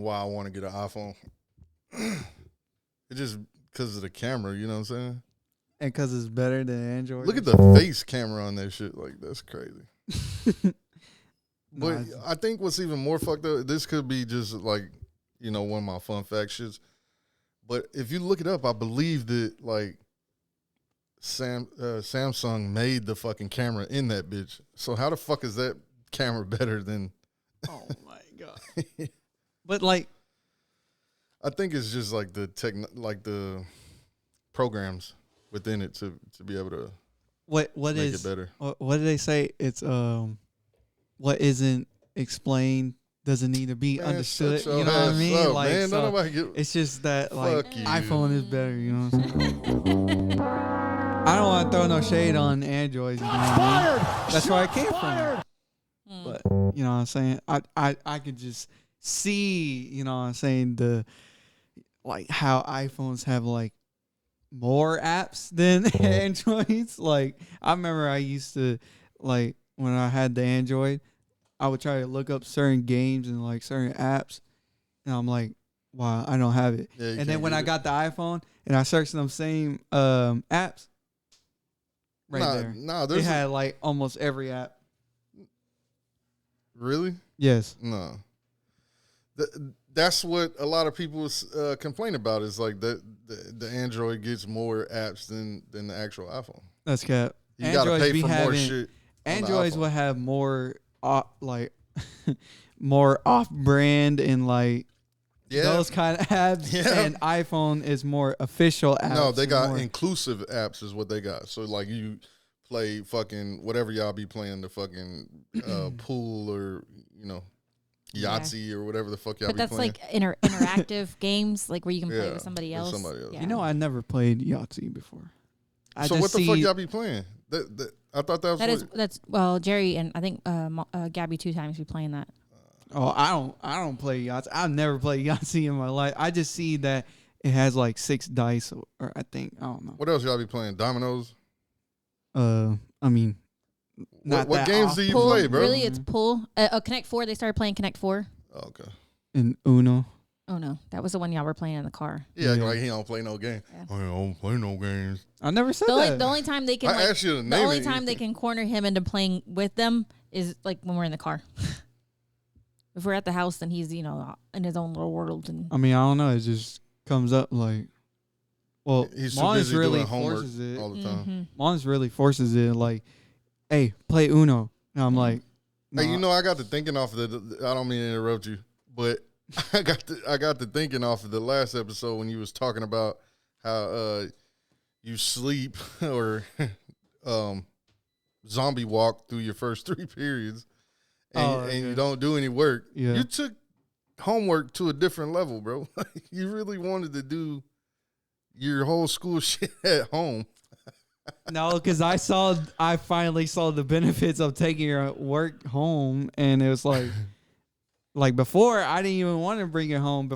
why I want to get an iPhone. It's just because of the camera, you know what I'm saying? And because it's better than Android. Look at the face camera on that shit. Like, that's crazy. But I think what's even more fucked up, this could be just like, you know, one of my fun fact shits. But if you look it up, I believe that, like, Samsung made the fucking camera in that bitch. So how the fuck is that camera better than... Oh, my God. But, like... I think it's just, like, the programs within it to be able to make it better. What did they say? It's what isn't explained doesn't need to be understood. You know what I mean? Up, like, man. so it's just that like iPhone is better. You know what I'm saying? I don't want to throw no shade on Androids. You know what I mean? That's where I came from. But you know what I'm saying? I could just see, you know what I'm saying, the like how iPhones have like more apps than Androids. Like I remember I used to like when I had the Android, I would try to look up certain games and like certain apps, and I'm like, wow, I don't have it. Yeah, and then when I got the iPhone and I searched them same apps, there, it had like almost every app. Really? Yes. No. That's what a lot of people complain about is like the Android gets more apps than the actual iPhone. That's cap. You got to pay for more shit. Androids will have more more off-brand and like those kind of apps, and iPhone is more official apps. No, they got inclusive apps is what they got. So like you play fucking whatever y'all be playing, the fucking pool or you know Yahtzee or whatever the fuck y'all be playing. But that's like interactive games, like where you can play with somebody else. Yeah. You know, I never played Yahtzee before. So what the fuck y'all be playing? I thought that's well, Jerry and I think Gabby 2 times be playing that. Oh, I don't play Yahtzee. I've never played Yahtzee in my life. I just see that it has like 6 dice, or I don't know. What else y'all be playing? Dominoes? I mean, what games do you play, bro? Really, it's pool. Connect 4. They started playing Connect 4. Oh, okay. And Uno. Oh no, that was the one y'all were playing in the car. Yeah, like he don't play no game. Yeah. I don't play no games. I never said that. The only time they can, they can corner him into playing with them is like when we're in the car. If we're at the house, then he's in his own little world. And I mean, I don't know. It just comes up like, well, he's too busy really doing homework forces it all the time. Mm-hmm. Mons really forces it like, hey, play Uno. And I'm like, nah. Hey, I got to thinking off of I don't mean to interrupt you, but I got to thinking off of the last episode when you was talking about how you sleep or zombie walk through your first 3 periods and you don't do any work. Yeah. You took homework to a different level, bro. You really wanted to do your whole school shit at home. No, because I finally saw the benefits of taking your work home, and it was like before I didn't even want to bring it home.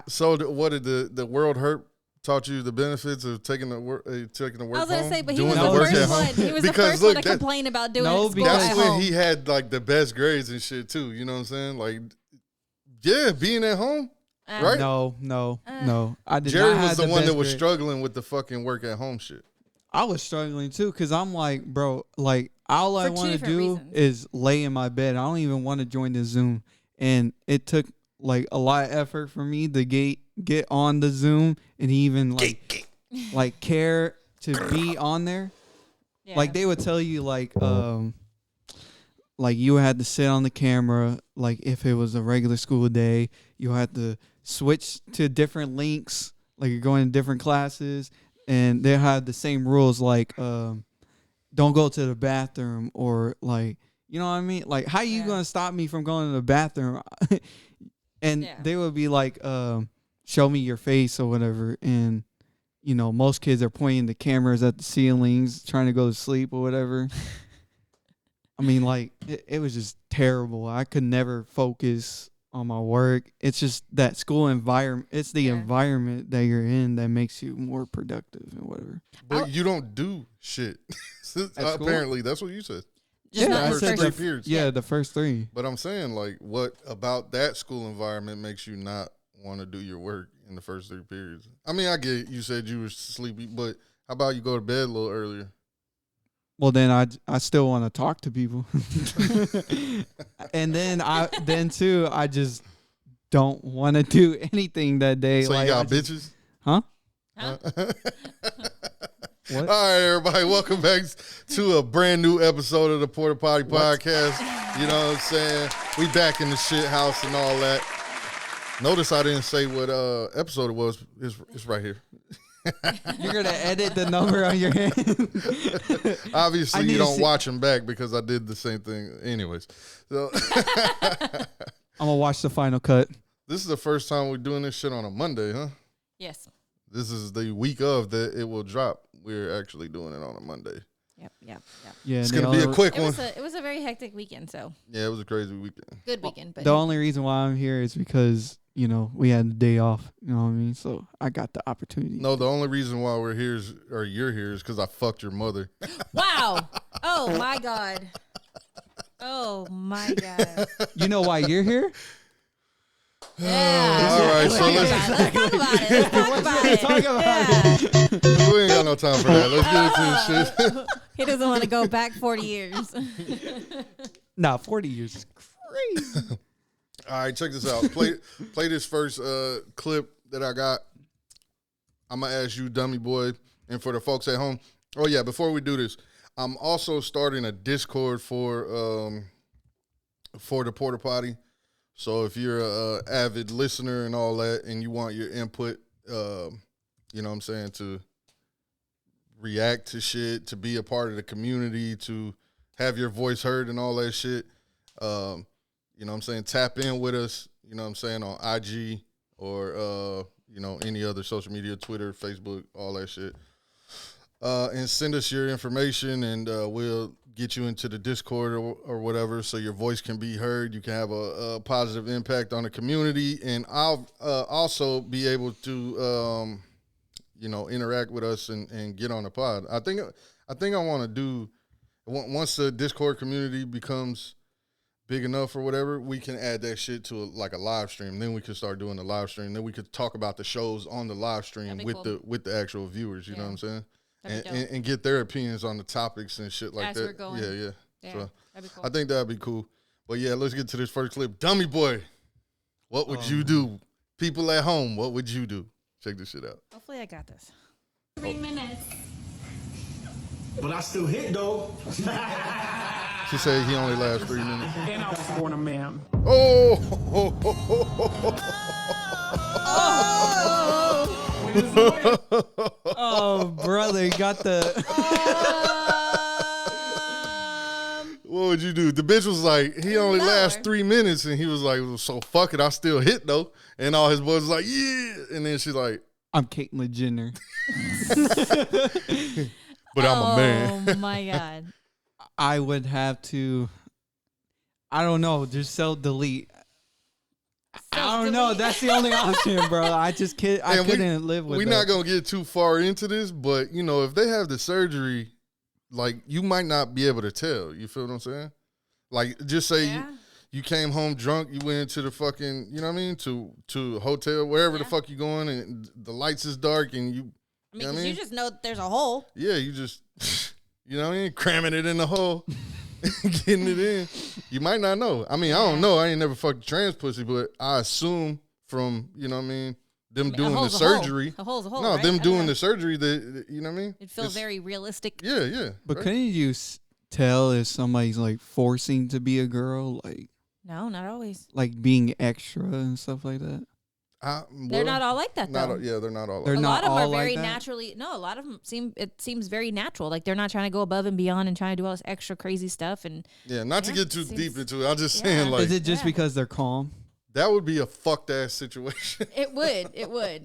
So what did the World Hurt taught you the benefits of taking the work? I was gonna say, but he was the first one. He was the first one to complain about doing it at school. That's when he had like the best grades and shit too. You know what I'm saying? Like, yeah, being at home. Right? No. I did Jerry not have was the one that was grade. struggling with the fucking work at home shit. I was struggling too because I'm like, bro, like all I want to do is lay in my bed. I don't even want to join the Zoom, and it took like a lot of effort for me to get on the Zoom and even like care to be on there. Yeah. Like they would tell you like you had to sit on the camera. Like if it was a regular school day, you had to switch to different links. Like you're going to different classes, and they have the same rules. Like don't go to the bathroom, or like, you know what I mean? Like how you gonna stop me from going to the bathroom? And they would be like, show me your face or whatever. And, most kids are pointing the cameras at the ceilings, trying to go to sleep or whatever. I mean, like, it was just terrible. I could never focus on my work. It's just that school environment. It's the environment that you're in that makes you more productive and whatever. But you don't do shit. Apparently, that's what you said. Just yeah, I first said three periods. Yeah, the first 3. But I'm saying, like, what about that school environment makes you not want to do your work in the first 3 periods? I mean, I get it. You said you were sleepy, but how about you go to bed a little earlier? Well, then I still want to talk to people, and then too I just don't want to do anything that day. So like, you got bitches? Huh? What? All right, everybody, welcome back to a brand new episode of the Porta Poddy podcast. You know what I'm saying? We back in the shit house and all that. Notice I didn't say what episode it was. It's right here. You're going to edit the number on your hand? Obviously, you don't watch them back because I did the same thing. Anyways. So I'm going to watch the final cut. This is the first time we're doing this shit on a Monday, huh? Yes. This is the week of that it will drop. We're actually doing it on a Monday. Yep. Yeah, it's going to be a quick one. It was a very hectic weekend, so. Yeah, it was a crazy weekend. Good weekend. But the only reason why I'm here is because, you know, we had the day off. You know what I mean? So I got the opportunity. No, the only reason why we're here you're here is because I fucked your mother. Wow. Oh, my God. Oh, my God. You know why you're here? Yeah. All right, so let's talk about it. Yeah. We ain't got no time for that. Let's get into this shit. He doesn't want to go back 40 years. Nah, 40 years is crazy. All right, check this out. Play this first clip that I got. I'm going to ask you, dummy boy, and for the folks at home. Oh, yeah, before we do this, I'm also starting a Discord for the Porta Poddy. So if you're a avid listener and all that and you want your input, you know what I'm saying, to react to shit, to be a part of the community, to have your voice heard and all that shit, you know what I'm saying, tap in with us, you know what I'm saying, on IG or, you know, any other social media, Twitter, Facebook, all that shit. And send us your information and we'll get you into the Discord or whatever so your voice can be heard. You can have a positive impact on the community. And I'll also be able to, you know, interact with us and get on the pod. I think I want to do, once the Discord community becomes big enough or whatever, we can add that shit to like a live stream. Then we can start doing the live stream. Then we could talk about the shows on the live stream with the actual viewers. You know what I'm saying? And get their opinions on the topics and shit like as that. We're going. Yeah. So that'd be cool. I think that'd be cool. But yeah, let's get to this first clip. Dummy boy, what would you do? People at home, what would you do? Check this shit out. Hopefully I got this. 3 minutes. But I still hit though. She said he only lasts 3 minutes. And I was born a man. Oh! Oh, brother, you got the. What would you do? The bitch was like, he only lasts 3 minutes, and he was like, well, so fuck it, I still hit though. And all his boys was like, yeah. And then she's like, I'm Caitlyn Jenner. But I'm a man. Oh my God. I would have to. I don't know. Just delete. I don't know. That's the only option, bro. I just can't. I couldn't live with. We're not gonna get too far into this, but you know, if they have the surgery, like you might not be able to tell. You feel what I'm saying? Like, just say you came home drunk, you went into the fucking, you know what I mean, to a hotel, wherever the fuck you going, and the lights is dark, and you. I mean, because you just know that there's a hole. Yeah, you just, you know what I mean, cramming it in the hole. Getting it in. You might not know. I mean, I don't know. I ain't never fucked a trans pussy, but I assume from, you know what I mean, them doing the surgery. A hole's a hole. No, right? them doing the surgery, that, you know what I mean? It feels very realistic. Yeah. But couldn't you tell if somebody's like forcing to be a girl, like? No, not always. Like being extra and stuff like that. They're not all like that, though. They're not all. They're a not lot of them all are very like that? naturally. No, a lot of them seems very natural. Like they're not trying to go above and beyond and trying to do all this extra crazy stuff. And not to get too deep into it. I'm just saying, like, is it just because they're calm? That would be a fucked ass situation. It would.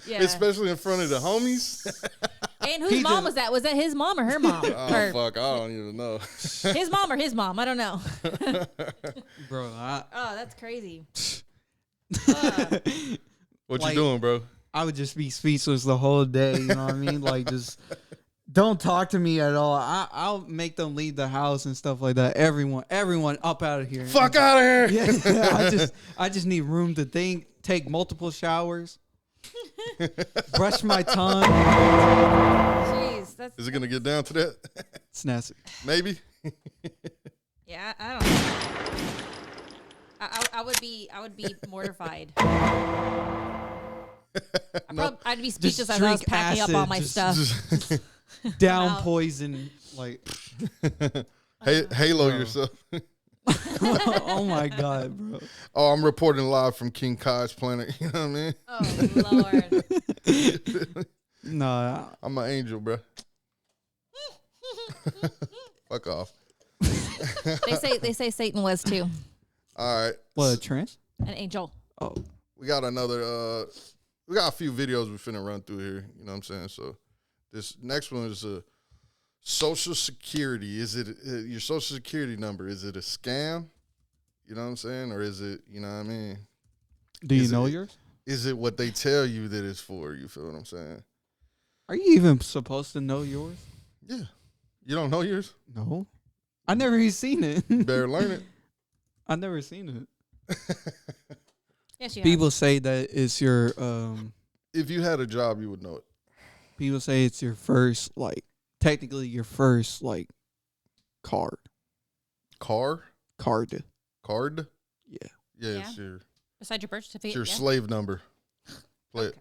Yeah. Especially in front of the homies. And whose mom was that? Was that his mom or her mom? Oh, fuck. I don't even know. His mom or his mom? I don't know. Bro, oh, that's crazy. What you doing, bro? I would just be speechless the whole day. You know what I mean? Like just Don't talk to me at all. I'll make them leave the house and stuff like that. Everyone up out of here. Fuck out of here. Yeah, I just need room to think, take multiple showers, brush my tongue. Jeez, is it gonna get down to that? It's nasty. Maybe. Yeah, I don't know. I would be mortified. I'd be speechless as I was packing up all my stuff. Down poison, like Halo yourself. Oh my God, bro. Oh, I'm reporting live from King Kai's planet. You know what I mean? Oh Lord. Nah, I'm an angel, bro. Fuck off. They say Satan was too. All right. what, a trance? An angel. Oh, We got another we got a few videos we finna run through here, you know what I'm saying? So this next one is a Social Security. Is it your Social Security number? Is it a scam? You know what I'm saying? Or is it, you know what I mean? do you know yours? Is it what they tell you that it's for? You feel what I'm saying? Are you even supposed to know yours? Yeah. You don't know yours? No, I never even seen it. You better learn it. I never seen it. Yes, you People say that it's your If you had a job, you would know it. people say it's your first, like, technically your first, like, card. Card? Yeah. Yeah, it's your Besides your birth certificate. slave number. Play it.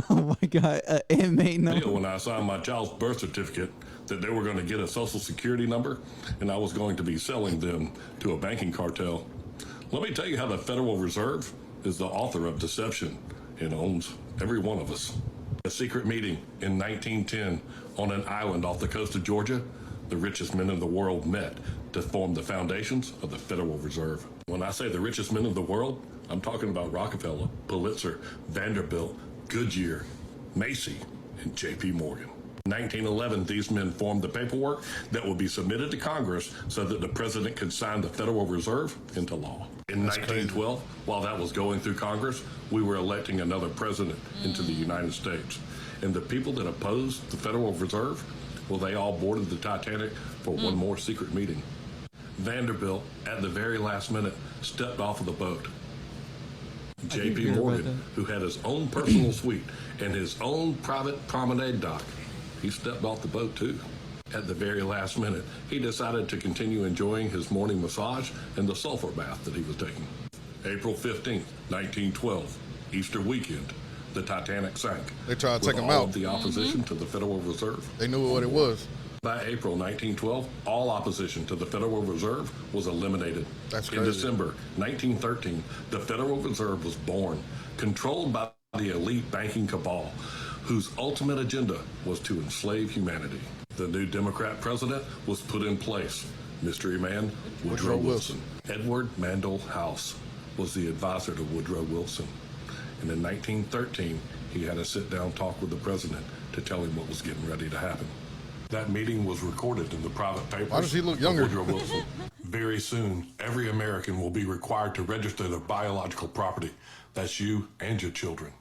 Oh my God, inmate number. When I signed my child's birth certificate that they were going to get a Social Security number and I was going to be selling them to a banking cartel. Let me tell you how the Federal Reserve is the author of deception and owns every one of us. A secret meeting in 1910 on an island off the coast of Georgia, the richest men in the world met to form the foundations of the Federal Reserve. When I say the richest men of the world, I'm talking about Rockefeller, Pulitzer, Vanderbilt, Goodyear, Macy, and J.P. Morgan. In 1911, these men formed the paperwork that would be submitted to Congress so that the president could sign the Federal Reserve into law. In 1912, while that was going through Congress, we were electing another president into the United States. And the people that opposed the Federal Reserve, well, they all boarded the Titanic for one more secret meeting. Vanderbilt, at the very last minute, stepped off of the boat. J.P. Morgan, who had his own personal suite and his own private promenade dock, he stepped off the boat too. At the very last minute, he decided to continue enjoying his morning massage and the sulfur bath that he was taking. April 15th, 1912, Easter weekend, the Titanic sank. They tried to take him all out. of the opposition to the Federal Reserve. They knew what it was. By April 1912, all opposition to the Federal Reserve was eliminated. That's In crazy. December 1913, the Federal Reserve was born, controlled by the elite banking cabal, whose ultimate agenda was to enslave humanity. The new Democrat president was put in place. Mystery man Woodrow Wilson. Edward Mandell House was the advisor to Woodrow Wilson. And in 1913, he had a sit-down talk with the president to tell him what was getting ready to happen. That meeting was recorded in the private papers. Why does he look younger? Woodrow Wilson. Very soon, every American will be required to register their biological property. That's you and your children.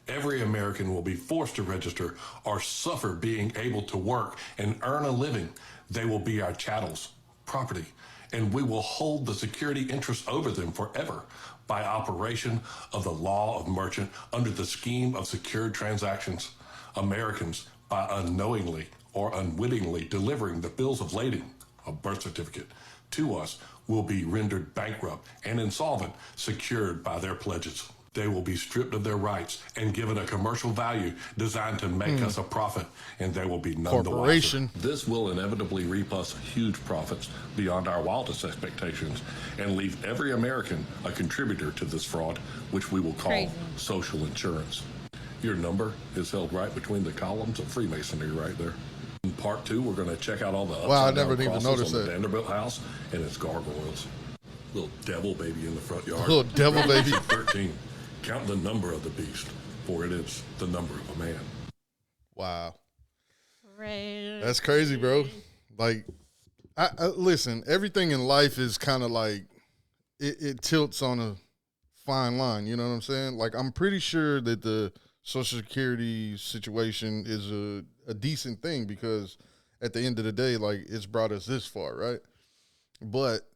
Every American will be forced to register or suffer being able to work and earn a living. They will be our chattels, property, and we will hold the security interest over them forever by operation of the law of merchant under the scheme of secured transactions. Americans, by unknowingly or unwittingly delivering the bills of lading, a birth certificate, to us, will be rendered bankrupt and insolvent, secured by their pledges. They will be stripped of their rights and given a commercial value designed to make us a profit, and they will be none the Corporation. wiser. This will inevitably reap us huge profits beyond our wildest expectations and leave every American a contributor to this fraud, which we will call Crazy. social insurance. Your number is held right between the columns of Freemasonry right there. In part 2, we're going to check out all the Wow, I upside never down even crosses noticed on the that. Vanderbilt house and its gargoyles. Little devil baby in the front yard. Little devil baby. 13. Count the number of the beast, for it is the number of a man. Wow. Right. That's crazy, bro. Like, I listen, everything in life is kind of like, it tilts on a fine line. You know what I'm saying? Like, I'm pretty sure that the Social Security situation is a decent thing because at the end of the day, like, it's brought us this far, right? But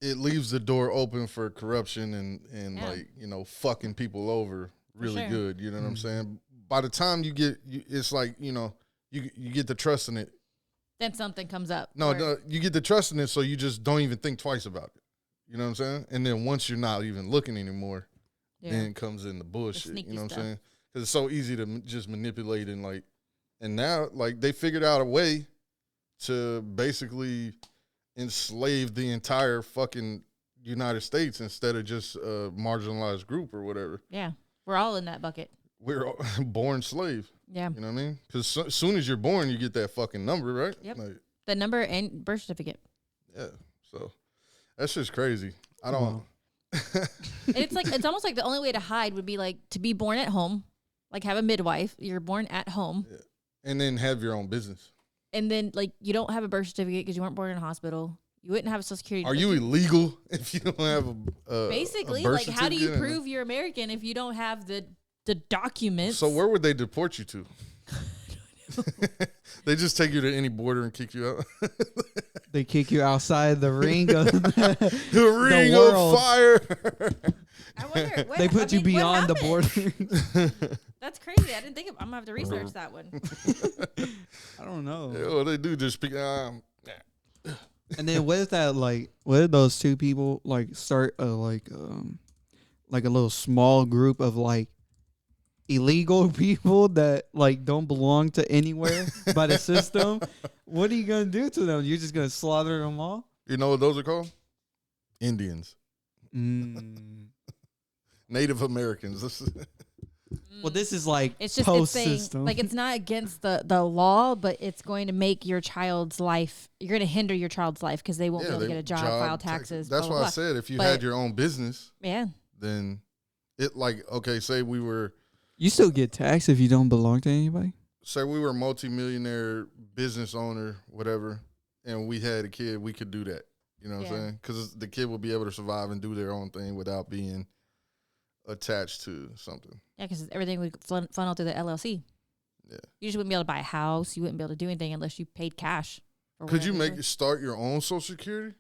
it leaves the door open for corruption and like, you know, fucking people over really good. You know what I'm saying? By the time you get, it's like, you know, you get the trust in it. Then something comes up. No, you get the trust in it, so you just don't even think twice about it. You know what I'm saying? And then once you're not even looking anymore, then it comes in the bullshit. You know what I'm saying? Because it's so easy to just manipulate and now, like, they figured out a way to basically enslave the entire fucking United States instead of just a marginalized group or whatever. Yeah, we're all in that bucket. We're all born slave. Yeah. You know what I mean? Because as soon as you're born, you get that fucking number, right? Yep. Like, the number and birth certificate. Yeah. So that's just crazy. I don't. It's like, it's almost like the only way to hide would be like to be born at home, like have a midwife. You're born at home. Yeah. And then have your own business. And then, like, you don't have a birth certificate because you weren't born in a hospital. You wouldn't have a Social Security. Are you illegal if you don't have basically, a birth like, how do you certificate? prove you're American if you don't have the documents? So where would they deport you to? They just take you to any border and kick you out. They kick you outside the ring of the ring of fire. I wonder. They put you beyond the border. That's crazy. I didn't think I'm gonna have to research that one. I don't know. Yeah, well, they do just speak. And then what if that, like, what if those two people like start like a little small group of like illegal people that like don't belong to anywhere by the system? What are you gonna do to them? You're just gonna slaughter them all? You know what those are called? Indians. Native Americans. Well, this is like it's just post-system. like, it's not against the law, but it's going to make your child's life. You're going to hinder your child's life because they won't be able to get a job, file taxes. That's why I said if you had your own business, then it, like, okay, say we were. You still get taxed if you don't belong to anybody? Say we were a multimillionaire business owner, whatever, and we had a kid, we could do that. You know what I'm saying? Because the kid will be able to survive and do their own thing without being attached to something. Yeah, because everything would funnel through the LLC. Yeah. You just wouldn't be able to buy a house. You wouldn't be able to do anything unless you paid cash. Could you start your own Social Security?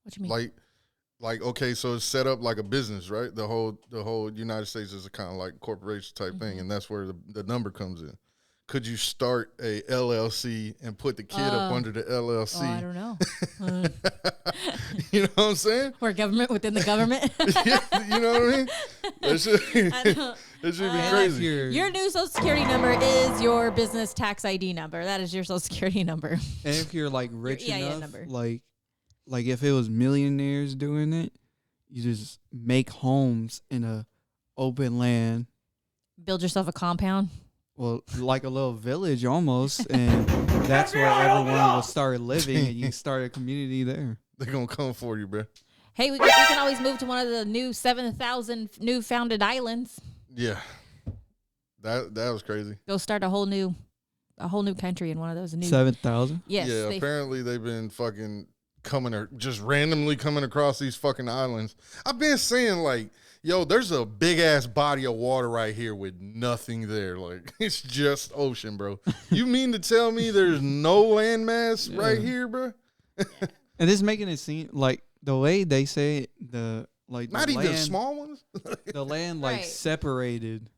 What you mean? Like okay, so it's set up like a business, right? The whole United States is a kind of like corporation type thing, and that's where the number comes in. Could you start a LLC and put the kid up under the LLC? I don't know. You know what I'm saying? Or government within the government. Yeah, you know what I mean? That should be crazy. Your new Social Security number is your business tax ID number. That is your Social Security number. And if you're like rich enough, like if it was millionaires doing it, you just make homes in a open land. Build yourself a compound. Well, like a little village almost, and that's where everyone will start living, and you start a community there. They're going to come for you, bro. Hey, we can always move to one of the new 7,000 new founded islands. Yeah. That was crazy. Go start a whole new country in one of those new 7,000? Yes. Yeah, apparently they've been fucking just randomly coming across these fucking islands. I've been saying, like, yo, there's a big ass body of water right here with nothing there. Like, it's just ocean, bro. You mean to tell me there's no landmass right here, bro? And it's making it seem like the way they say it, not even the small ones. The land separated,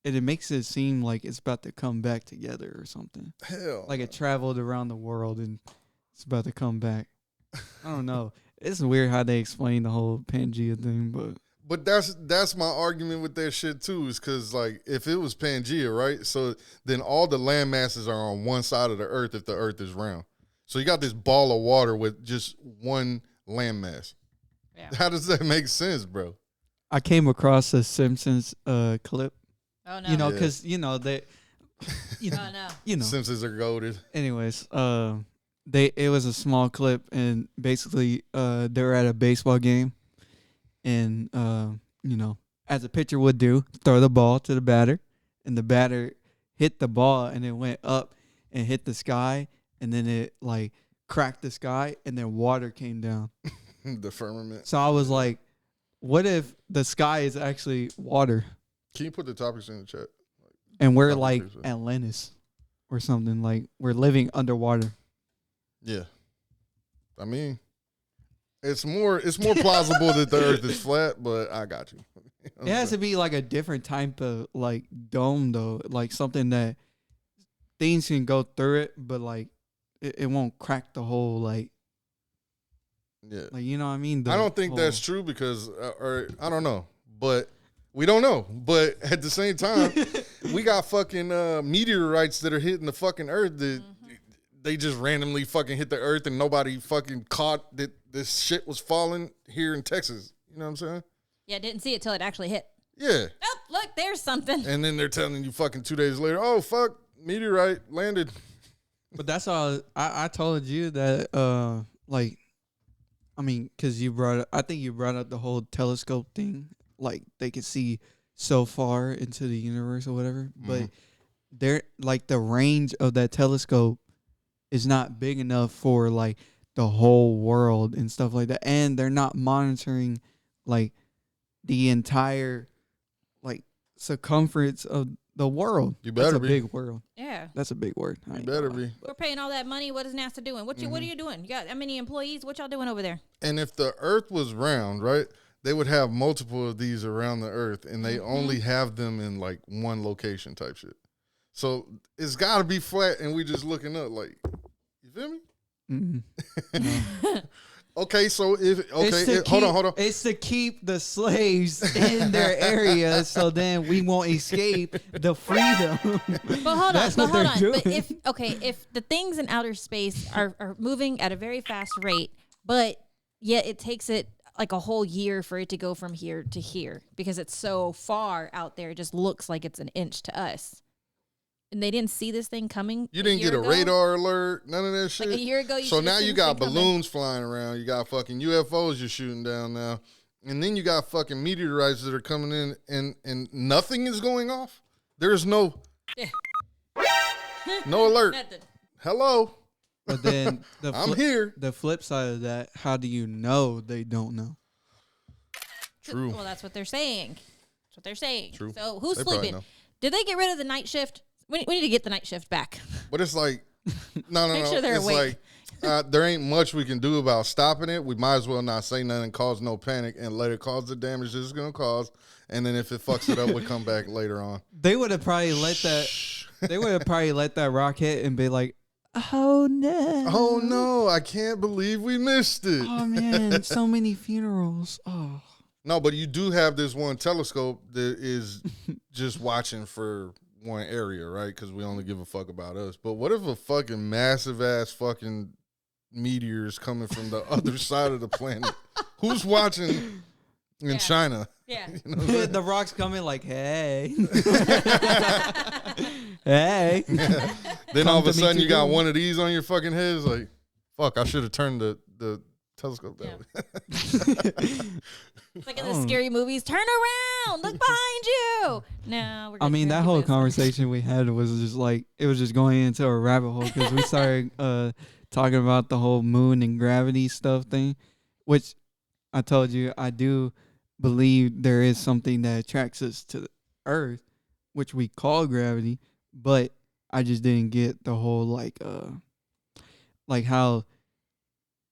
and it makes it seem like it's about to come back together or something. Hell, like it traveled around the world and it's about to come back. I don't know. It's weird how they explain the whole Pangea thing, But that's my argument with that shit too, is because, like, if it was Pangea, right? So then all the land masses are on one side of the earth if the earth is round. So you got this ball of water with just one landmass. Yeah. How does that make sense, bro? I came across a Simpsons clip. Oh no! You know, because they, Simpsons are goated. Anyways, it was a small clip, and basically, they were at a baseball game. And, as a pitcher would do, throw the ball to the batter. And the batter hit the ball, and it went up and hit the sky. And then it, like, cracked the sky, and then water came down. The firmament. So I was like, what if the sky is actually water? Can you put the topics in the chat? And we're like Atlantis or something. Like we're living underwater. Yeah. I mean, it's more plausible that the Earth is flat, but I got you. It has to be like a different type of like dome though, like something that things can go through it, but like it won't crack the whole like. Yeah. Like you know what I mean? I don't think that's true because, or I don't know, but we don't know. But at the same time, we got fucking meteorites that are hitting the fucking Earth that they just randomly fucking hit the Earth and nobody fucking caught that this shit was falling here in Texas. You know what I'm saying? Yeah, didn't see it till it actually hit. Yeah. Oh, look, there's something. And then they're telling you fucking 2 days later, oh, fuck, meteorite landed. But that's all I told you that, like, I mean, because I think you brought up the whole telescope thing. Like, they could see so far into the universe or whatever. But they're, like, the range of that telescope is not big enough for, like, the whole world and stuff like that. And they're not monitoring, like, the entire, like, circumference of the world. You better That's a be. big world. Yeah. That's a big word. You better be. We're paying all that money. What is NASA doing? What are you doing? You got how many employees? What y'all doing over there? And if the Earth was round, right, they would have multiple of these around the Earth, and they only have them in, like, one location type shit. So it's got to be flat, and we just looking up, like, you feel me? Okay, so hold on. It's to keep the slaves in their area, so then we won't escape the freedom. But hold on. But if the things in outer space are moving at a very fast rate, but yet it takes it like a whole year for it to go from here to here because it's so far out there, it just looks like it's an inch to us. And they didn't see this thing coming. You didn't get a radar alert, none of that shit. Like a year ago, so now you got balloons flying around. You got fucking UFOs you're shooting down now, and then you got fucking meteorites that are coming in, and nothing is going off. There's no alert. Nothing. Hello. But then I'm here. The flip side of that, how do you know they don't know? True. Well, that's what they're saying. True. So who's They probably sleeping? know. Did they get rid of the night shift? We need to get the night shift back. But it's like, no. Make sure they're it's awake. like there ain't much we can do about stopping it. We might as well not say nothing, cause no panic, and let it cause the damage it's gonna cause. And then if it fucks it up, we come back later on. They would have probably let that. They would have probably let that rock hit and be like, "Oh no! I can't believe we missed it. Oh man, so many funerals. Oh no, but you do have this one telescope that is just watching for one area, right? Because we only give a fuck about us. But what if a fucking massive ass fucking meteor is coming from the other side of the planet? Who's watching in China? Yeah. You know the rock's coming like, hey, hey. Then all of a sudden you got one of these on your fucking head. It's like, fuck, I should have turned the telescope that way. It's like in the scary movies. Turn around. Look behind you. No, we're. I mean, that whole conversation we had was just like, it was just going into a rabbit hole because we started talking about the whole moon and gravity stuff thing, which I told you I do believe there is something that attracts us to the Earth, which we call gravity, but I just didn't get the whole like how,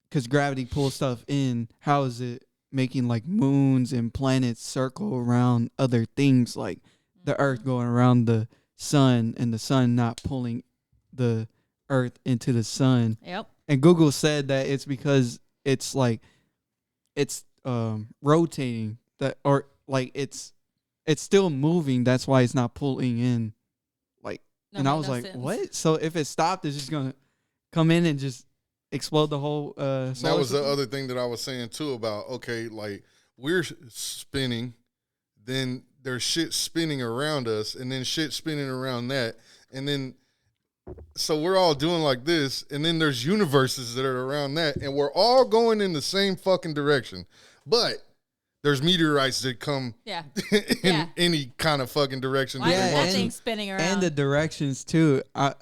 because gravity pulls stuff in, how is it making like moons and planets circle around other things, like the Earth going around the sun and the sun not pulling the Earth into the sun. Yep. And Google said that it's because it's like it's rotating, that, or like it's still moving, that's why it's not pulling in, like. And I was like, sense. What? So if it stopped, it's just gonna come in and just explode the whole that was system? the other thing that I was saying too about, okay, like we're spinning, then there's shit spinning around us, and then shit spinning around that, and then so we're all doing like this, and then there's universes that are around that, and we're all going in the same fucking direction, but there's meteorites that come in any kind of fucking direction. Why is that and, thing spinning around? And the directions too. I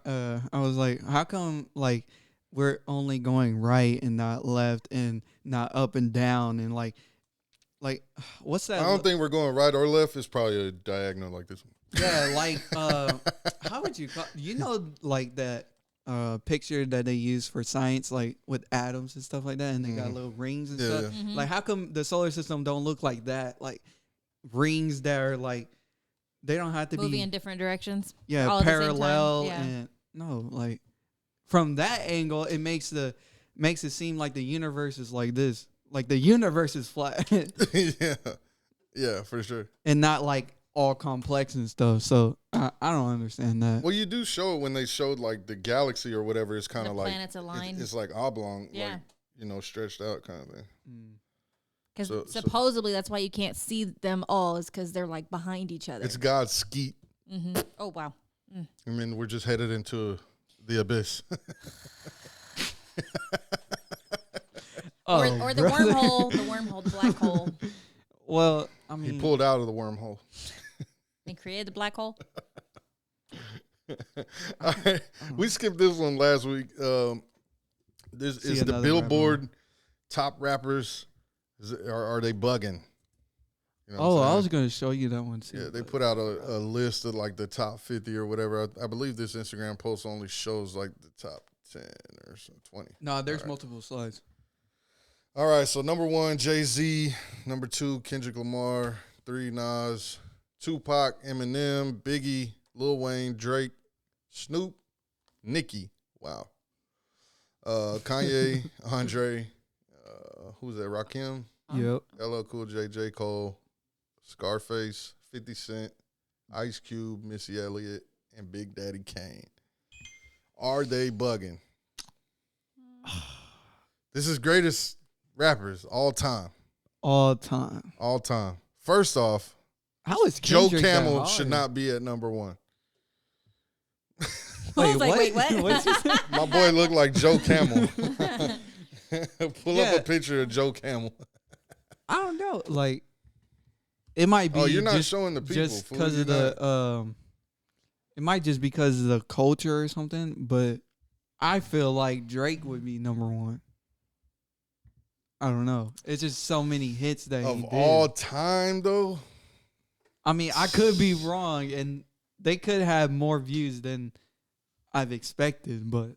was like, how come like we're only going right and not left and not up and down, and like like, what's that? I don't think we're going right or left. It's probably a diagonal like this one. Yeah, like, how would you call? You know, like that picture that they use for science, like with atoms and stuff like that, and they got little rings and stuff. Mm-hmm. Like, how come the solar system don't look like that? Like rings that are like they don't have to moving be in different directions. yeah, all at the same time. parallel Yeah. and no, like from that angle, it makes it seem like the universe is like this, like the universe is flat, yeah, for sure. and not like all complex and stuff. So I don't understand that. Well, you do show it when they showed like the galaxy or whatever. It's kind of like planets aligned. It's like oblong, Yeah. like stretched out kind of thing. Because supposedly that's why you can't see them all, is because they're like behind each other. It's God's skeet. Mm-hmm. Oh wow. I mean, we're just headed into the abyss. Or the wormhole, the black hole. Well, I mean, He pulled out of the wormhole. And created the black hole. All right. We skipped this one last week. This See is the another Billboard top rappers. Are they bugging? You know what I'm I saying? was going to show you that one too. Yeah, they put out a list of like the top 50 or whatever. I believe this Instagram post only shows like the top 10 or 20. No, there's multiple slides. All right, so number 1, Jay-Z. Number 2, Kendrick Lamar. 3, Nas. Tupac, Eminem, Biggie, Lil Wayne, Drake, Snoop, Nicki. Wow. Kanye, Andre. Who's that? Rakim. Yep. LL Cool J, J. Cole, Scarface, 50 Cent, Ice Cube, Missy Elliott, and Big Daddy Kane. Are they bugging? This is greatest rappers all time. All time. All time. First off, How is Joe Kendrick that Camel hard? should not be at number 1. I was like, wait, what? What'd you say? My boy looked like Joe Camel. Pull up Yeah. a picture of Joe Camel. I don't know. Like, it might be. Oh, you're not just, showing the people. just fool. because You're of the It might just because of the culture or something. But I feel like Drake would be number 1. I don't know. It's just so many hits that of he did. all time, though. I mean, I could be wrong, and they could have more views than I've expected, but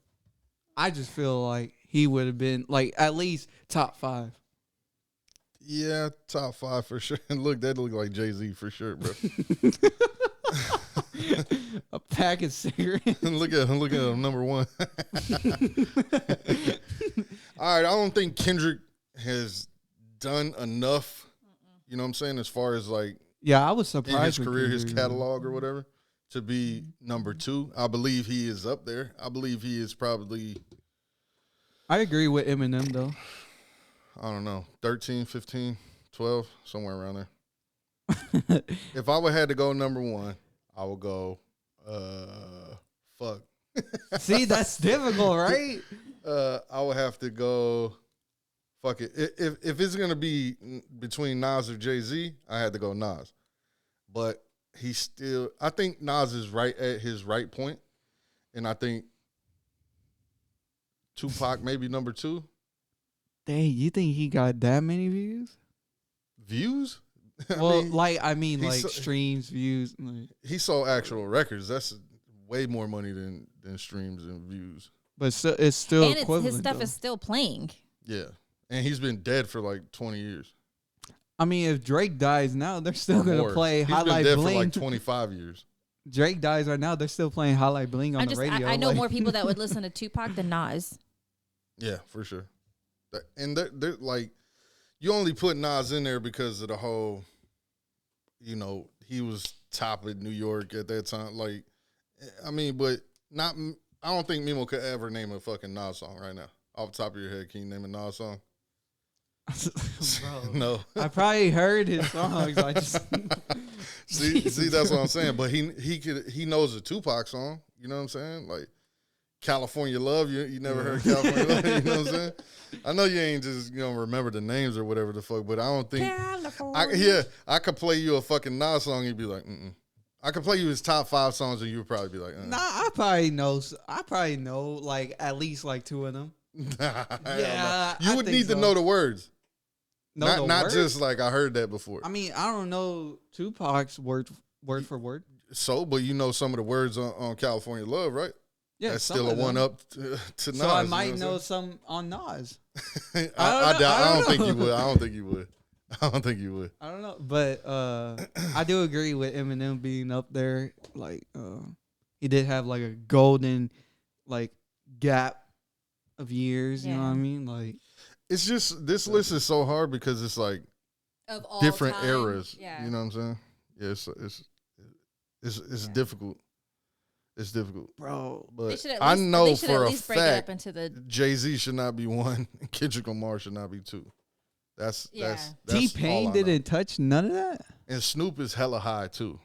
I just feel like he would have been like at least top 5. Yeah, top 5 for sure. And look, that look like Jay-Z for sure, bro. A pack of cigarettes. look at him, number 1. All right, I don't think Kendrick has done enough. You know what I'm saying, as far as like Yeah, I was in surprised his with career, his Kendrick. catalog or whatever, to be number 2. I believe he is up there. I believe he is probably, I agree with Eminem though. I don't know, 13, 15, 12, somewhere around there. If I would had to go number 1, I would go, fuck. See, that's difficult, right? I would have to go, fuck it. If it's going to be between Nas or Jay-Z, I had to go Nas. But he's still, I think Nas is right at his right point. And I think Tupac maybe number 2. Dang, you think he got that many views? Views? Well, I mean, like so- streams, views. Like, he sold actual records. That's way more money than streams and views. but it's still And equivalent. his stuff though. is still playing. Yeah. And he's been dead for like 20 years. I mean, if Drake dies now, they're still or gonna more. play He's Highlight been dead Bling. for like 25 years. Drake dies right now, they're still playing Highlight Bling on the radio. I know like- more people that would listen to Tupac than Nas. Yeah, for sure. And they're like, you only put Nas in there because of the whole, he was top in New York at that time. Like, I mean, but not. I don't think Mimo could ever name a fucking Nas song right now. Off the top of your head, can you name a Nas song? Bro, No. I probably heard his songs. I just See, that's what I'm saying. But he knows a Tupac song. You know what I'm saying? Like California Love. You never heard California Love. You know what I'm saying? I know you ain't just remember the names or whatever the fuck. But I don't think. I could play you a fucking Nas song. And you'd be like, mm-mm. I could play you his top 5 songs and you would probably be like, nah. I probably know like at least like 2 of them. Hell no. Yeah, You I would think need to so. know the words. Not just like I heard that before. I mean, I don't know Tupac's word for word. So, but you know some of the words on California Love, right? Yeah, that's still a one up to Nas. So I might know some on Nas. I don't think you would. I don't think you would. I don't know, but I do agree with Eminem being up there. Like, he did have like a golden, like, gap of years. You know what I mean? Like, it's just this list is so hard because it's like of all different time. eras. Yeah. You know what I'm saying? Yeah, it's difficult. It's difficult, bro. But I know for a fact the Jay-Z should not be 1 and Kendrick Lamar should not be 2. That's T-Pain didn't touch none of that. And Snoop is hella high too.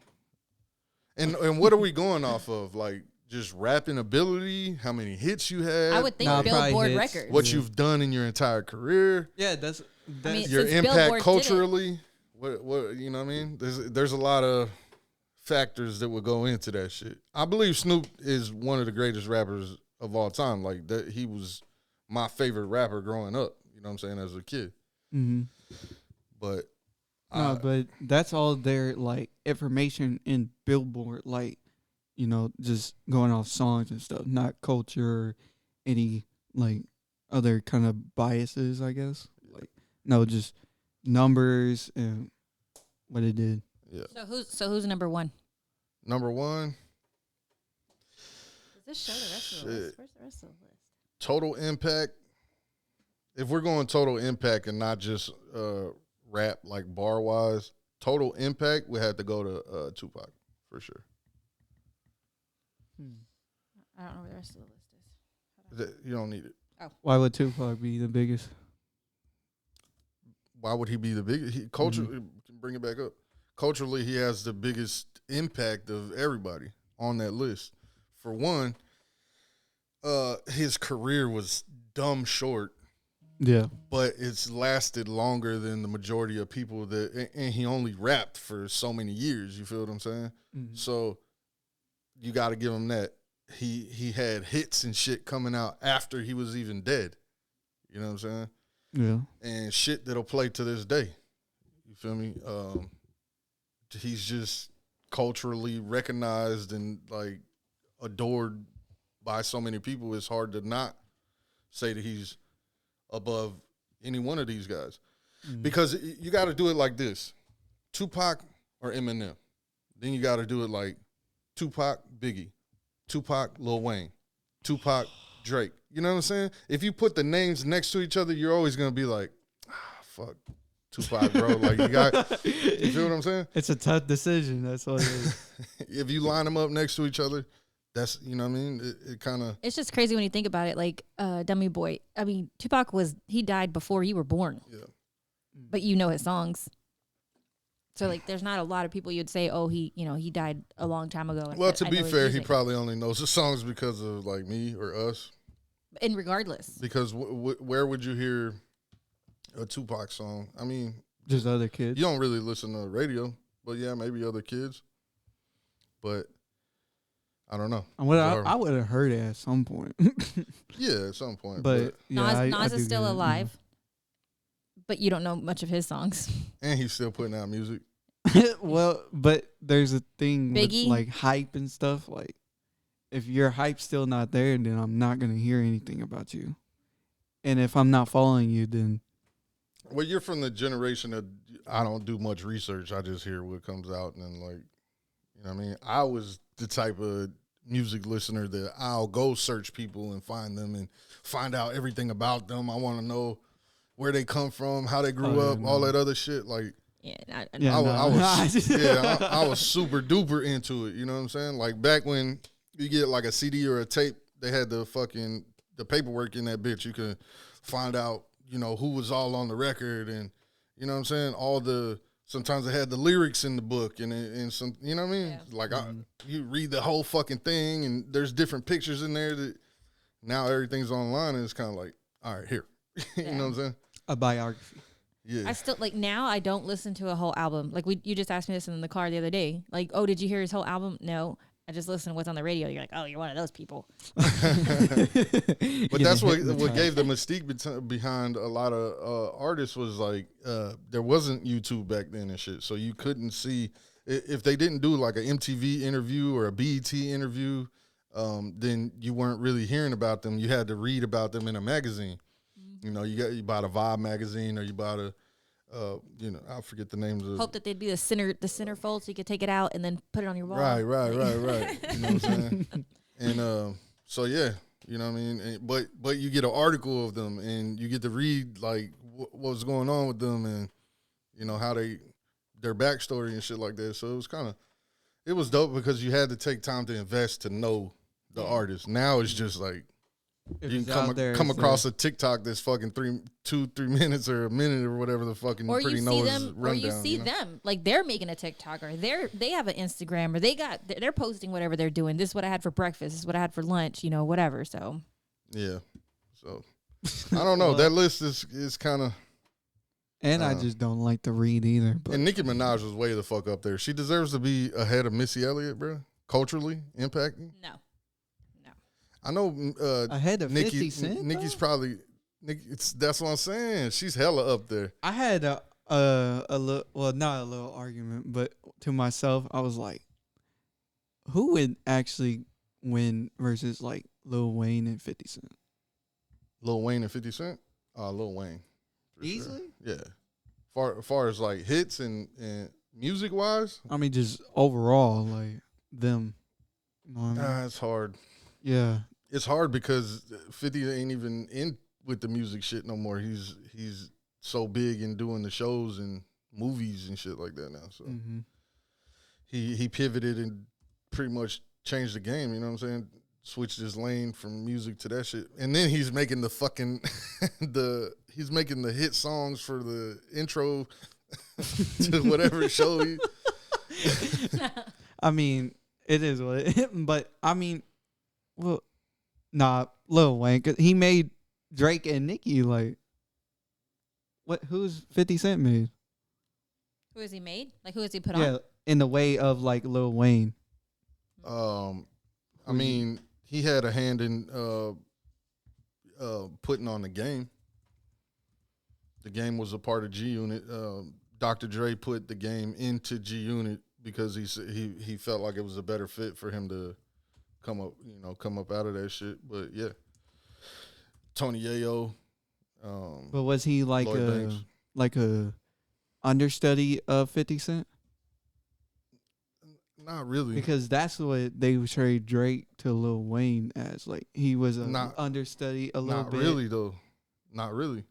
And what are we going off of? Like just rapping ability, how many hits you had? I would think Billboard records. What you've done in your entire career. Yeah, that's your impact culturally. What you know what I mean? There's a lot of factors that would go into that shit. I believe Snoop is one of the greatest rappers of all time. Like that, he was my favorite rapper growing up. You know what I'm saying? As a kid. Mm-hmm. But but that's all their like information in Billboard, like, you know, just going off songs and stuff, not culture or any like other kind of biases, I guess. Like, no, just numbers and what it did. Yeah. So who's number 1? Number 1. Does this show the rest of the list? Where's the rest of the list? Total impact. If we're going total impact and not just rap like bar wise, total impact, we had to go to Tupac for sure. I don't know where the rest of the list is. You don't need it. Oh. Why would Tupac be the biggest? Why would he be the biggest? Bring it back up. Culturally, he has the biggest impact of everybody on that list. For one, his career was dumb short. Yeah. But it's lasted longer than the majority of people and he only rapped for so many years, you feel what I'm saying? Mm-hmm. So you got to give him that. He had hits and shit coming out after he was even dead. You know what I'm saying? Yeah. And shit that'll play to this day. You feel me? He's just culturally recognized and like adored by so many people. It's hard to not say that he's above any one of these guys. Mm-hmm. Because you got to do it like this. Tupac or Eminem. Then you got to do it like Tupac, Biggie. Tupac, Lil Wayne. Tupac, Drake. You know what I'm saying? If you put the names next to each other, you're always going to be like, fuck Tupac, bro. Like, you feel what I'm saying? It's a tough decision. That's what it is. If you line them up next to each other, that's, you know what I mean? It kind of. It's just crazy when you think about it. Like, Dummy Boy. I mean, Tupac he died before you were born. Yeah. But you know his songs. So, like, there's not a lot of people you'd say, oh, he died a long time ago. Well, to be fair, he probably only knows the songs because of, like, me or us. And regardless. Because where would you hear a Tupac song? I mean. Just other kids. You don't really listen to the radio. But, yeah, maybe other kids. But I don't know. I would have heard it at some point. Yeah, at some point. But yeah, Nas is still alive. But you don't know much of his songs. And he's still putting out music. Well, but there's a thing Biggie? with like hype and stuff. Like, if your hype's still not there, then I'm not going to hear anything about you. And if I'm not following you, then. Well, you're from the generation of, I don't do much research. I just hear what comes out. And then, like, you know what I mean? I was the type of music listener that I'll go search people and find them and find out everything about them. I want to know where they come from, how they grew up, all that other shit. Like, I was super duper into it. You know what I'm saying? Like back when you get like a CD or a tape, they had the paperwork in that bitch. You could find out, you know, who was all on the record and, you know what I'm saying? Sometimes they had the lyrics in the book and some, you know what I mean? Yeah. Like you read the whole fucking thing and there's different pictures in there that now everything's online and it's kind of like, all right, here. You know what I'm saying? A biography. Yeah. I still now I don't listen to a whole album. Like you just asked me this in the car the other day. Like, oh, did you hear his whole album? No. I just listen to what's on the radio. You're like, oh, you're one of those people. But that's what gave the mystique behind a lot of artists was like there wasn't YouTube back then and shit, so you couldn't see if they didn't do like an MTV interview or a BET interview. Then you weren't really hearing about them. You had to read about them in a magazine. You know, you bought a Vibe magazine or you bought a, I forget the names of. Hope that they'd be the centerfold so you could take it out and then put it on your wall. Right. You know what I'm saying? And so yeah, you know what I mean. But you get an article of them and you get to read like what's going on with them and you know how their backstory and shit like that. So it was dope because you had to take time to invest to know the artist. Now it's just like you can come across a TikTok that's fucking 2-3 minutes or a minute or whatever the fucking or pretty you see nose them, rundown. or you see them like they're making a TikTok or they have an Instagram or they're posting whatever they're doing. This is what I had for breakfast. This is what I had for lunch. You know, whatever. So yeah. So I don't know. Well, that list is kind of. And I just don't like to read either. But. And Nicki Minaj was way the fuck up there. She deserves to be ahead of Missy Elliott, bro. Culturally impacting. No. I know ahead of 50 Cent. Nicki's probably that's what I'm saying. She's hella up there. I had a little, well, not a little argument, but to myself, I was like, who would actually win versus like Lil Wayne and 50 Cent? Lil Wayne and 50 Cent? Lil Wayne. Easily? Sure. Yeah. Far as like hits and music wise? I mean, just overall, like them. You know what I mean? It's hard. Yeah. It's hard because 50 ain't even in with the music shit no more. He's so big in doing the shows and movies and shit like that now. So he pivoted and pretty much changed the game, you know what I'm saying? Switched his lane from music to that shit. And then he's making the fucking he's making the hit songs for the intro to whatever show he I mean, it is what it is, but I mean, well, nah, Lil Wayne, 'cause he made Drake and Nicki like, what? Who's 50 Cent made? Who has he made? Like who has he put on? Yeah, in the way of like Lil Wayne. I mean, he had a hand in putting on the game. The game was a part of G Unit. Dr. Dre put the game into G Unit because he felt like it was a better fit for him to come up out of that shit. But yeah, Tony Yayo. But was he like a understudy of 50 Cent? Not really, because that's what they portrayed Drake to Lil Wayne as. Like he was an understudy a little bit. Not really though. Not really.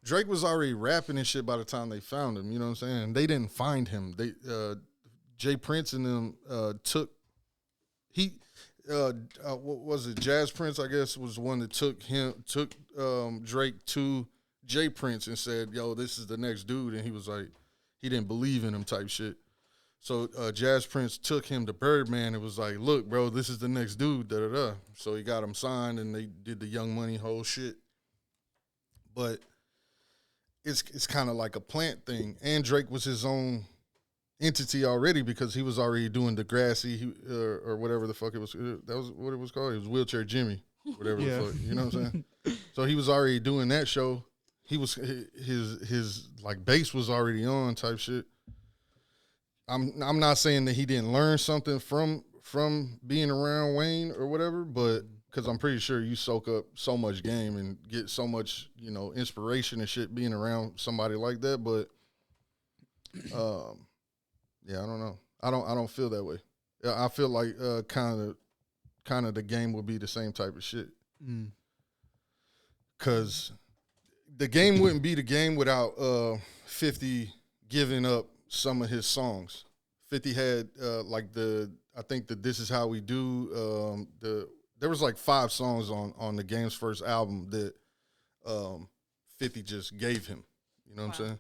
Drake was already rapping and shit by the time they found him. You know what I'm saying? They didn't find him. They Jay Prince and them took. What was it? Jazz Prince, I guess, was the one that took Drake to Jay Prince and said, "Yo, this is the next dude," and he was like, he didn't believe in him type shit. So Jazz Prince took him to Birdman and was like, "Look, bro, this is the next dude." Da da da. So he got him signed, and they did the Young Money whole shit. But it's kind of like a plant thing, and Drake was his own entity already because he was already doing Degrassi or whatever the fuck it was. That was what it was called. It was Wheelchair Jimmy, whatever the fuck. You know what I'm saying? So he was already doing that show. He was his like base was already on type shit. I'm not saying that he didn't learn something from being around Wayne or whatever, but because I'm pretty sure you soak up so much game and get so much, inspiration and shit being around somebody like that. But yeah, I don't know. I don't feel that way. I feel like kind of the game would be the same type of shit. Because the game wouldn't be the game without 50 giving up some of his songs. 50 had I think that This Is How We Do. There was like 5 songs on the game's first album that 50 just gave him. You know what I'm saying? Wow.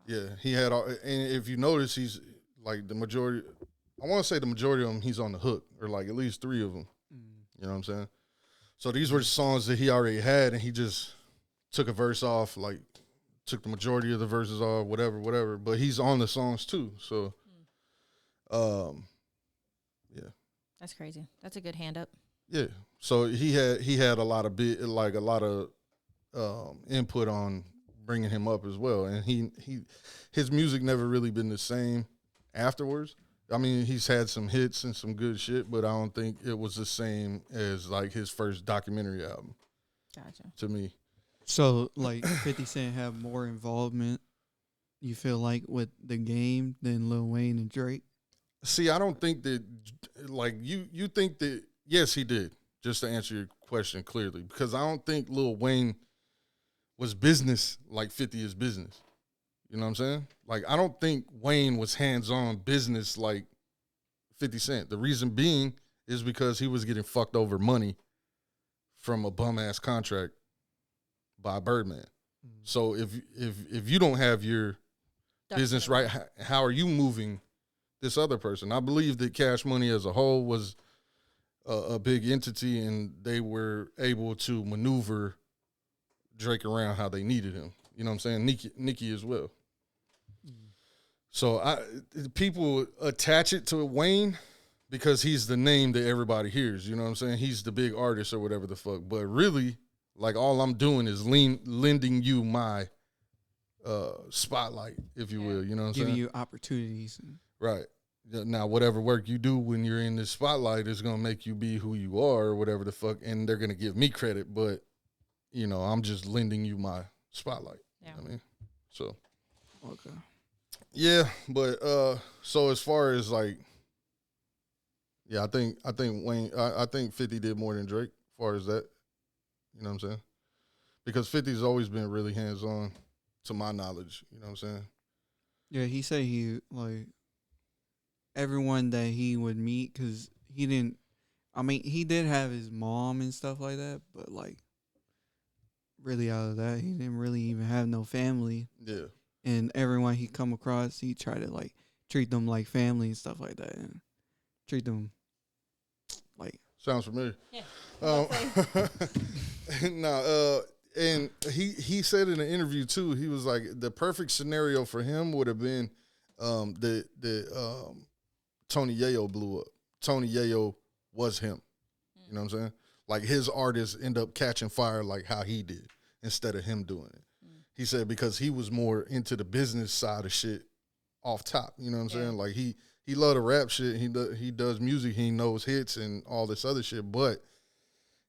Yeah, he had all, and if you notice, he's like the majority. I want to say the majority of them, he's on the hook, or like at least 3 of them. You know what I'm saying? So these were songs that he already had, and he just took a verse off, like took the majority of the verses off, whatever. But he's on the songs too. So, yeah. That's crazy. That's a good hand up. Yeah. So he had a lot of input on bringing him up as well, and his music never really been the same afterwards. I mean, he's had some hits and some good shit, but I don't think it was the same as like his first documentary album. Gotcha. To me. So like 50 Cent have more involvement, you feel like, with the game than Lil Wayne and Drake? See, I don't think that, like, you think that, yes, he did, just to answer your question clearly, because I don't think Lil Wayne was business like 50 is business. You know what I'm saying? Like, I don't think Wayne was hands-on business like 50 Cent. The reason being is because he was getting fucked over money from a bum-ass contract by Birdman. Mm-hmm. So if you don't have your business right, how are you moving this other person? I believe that Cash Money as a whole was a big entity, and they were able to maneuver Drake around how they needed him. You know what I'm saying? Nicki as well. So people attach it to Wayne because he's the name that everybody hears. You know what I'm saying? He's the big artist or whatever the fuck. But really, like, all I'm doing is lending you my spotlight, if you will. You know what I'm saying? Giving you opportunities. Right. Now, whatever work you do when you're in this spotlight is going to make you be who you are or whatever the fuck, and they're going to give me credit, but, you know, I'm just lending you my spotlight. Yeah. You know what I mean? So. Okay. Yeah, but so as far as like, yeah, I think Wayne, I think 50 did more than Drake as far as that. You know what I'm saying? Because 50's always been really hands-on to my knowledge. You know what I'm saying? Yeah, he said he, like, everyone that he would meet, because he didn't, I mean, he did have his mom and stuff like that, but, like, really out of that, he didn't really even have no family. Yeah. And everyone he come across, he try to, like, treat them like family and stuff like that, and treat them like. Sounds familiar. Yeah. And he said in an interview too, he was like, the perfect scenario for him would have been that Tony Yayo blew up. Tony Yayo was him. You know what I'm saying? Like, his artists end up catching fire like how he did instead of him doing it. He said because he was more into the business side of shit off top. You know what I'm saying? Like, he loved the rap shit. He does music. He knows hits and all this other shit. But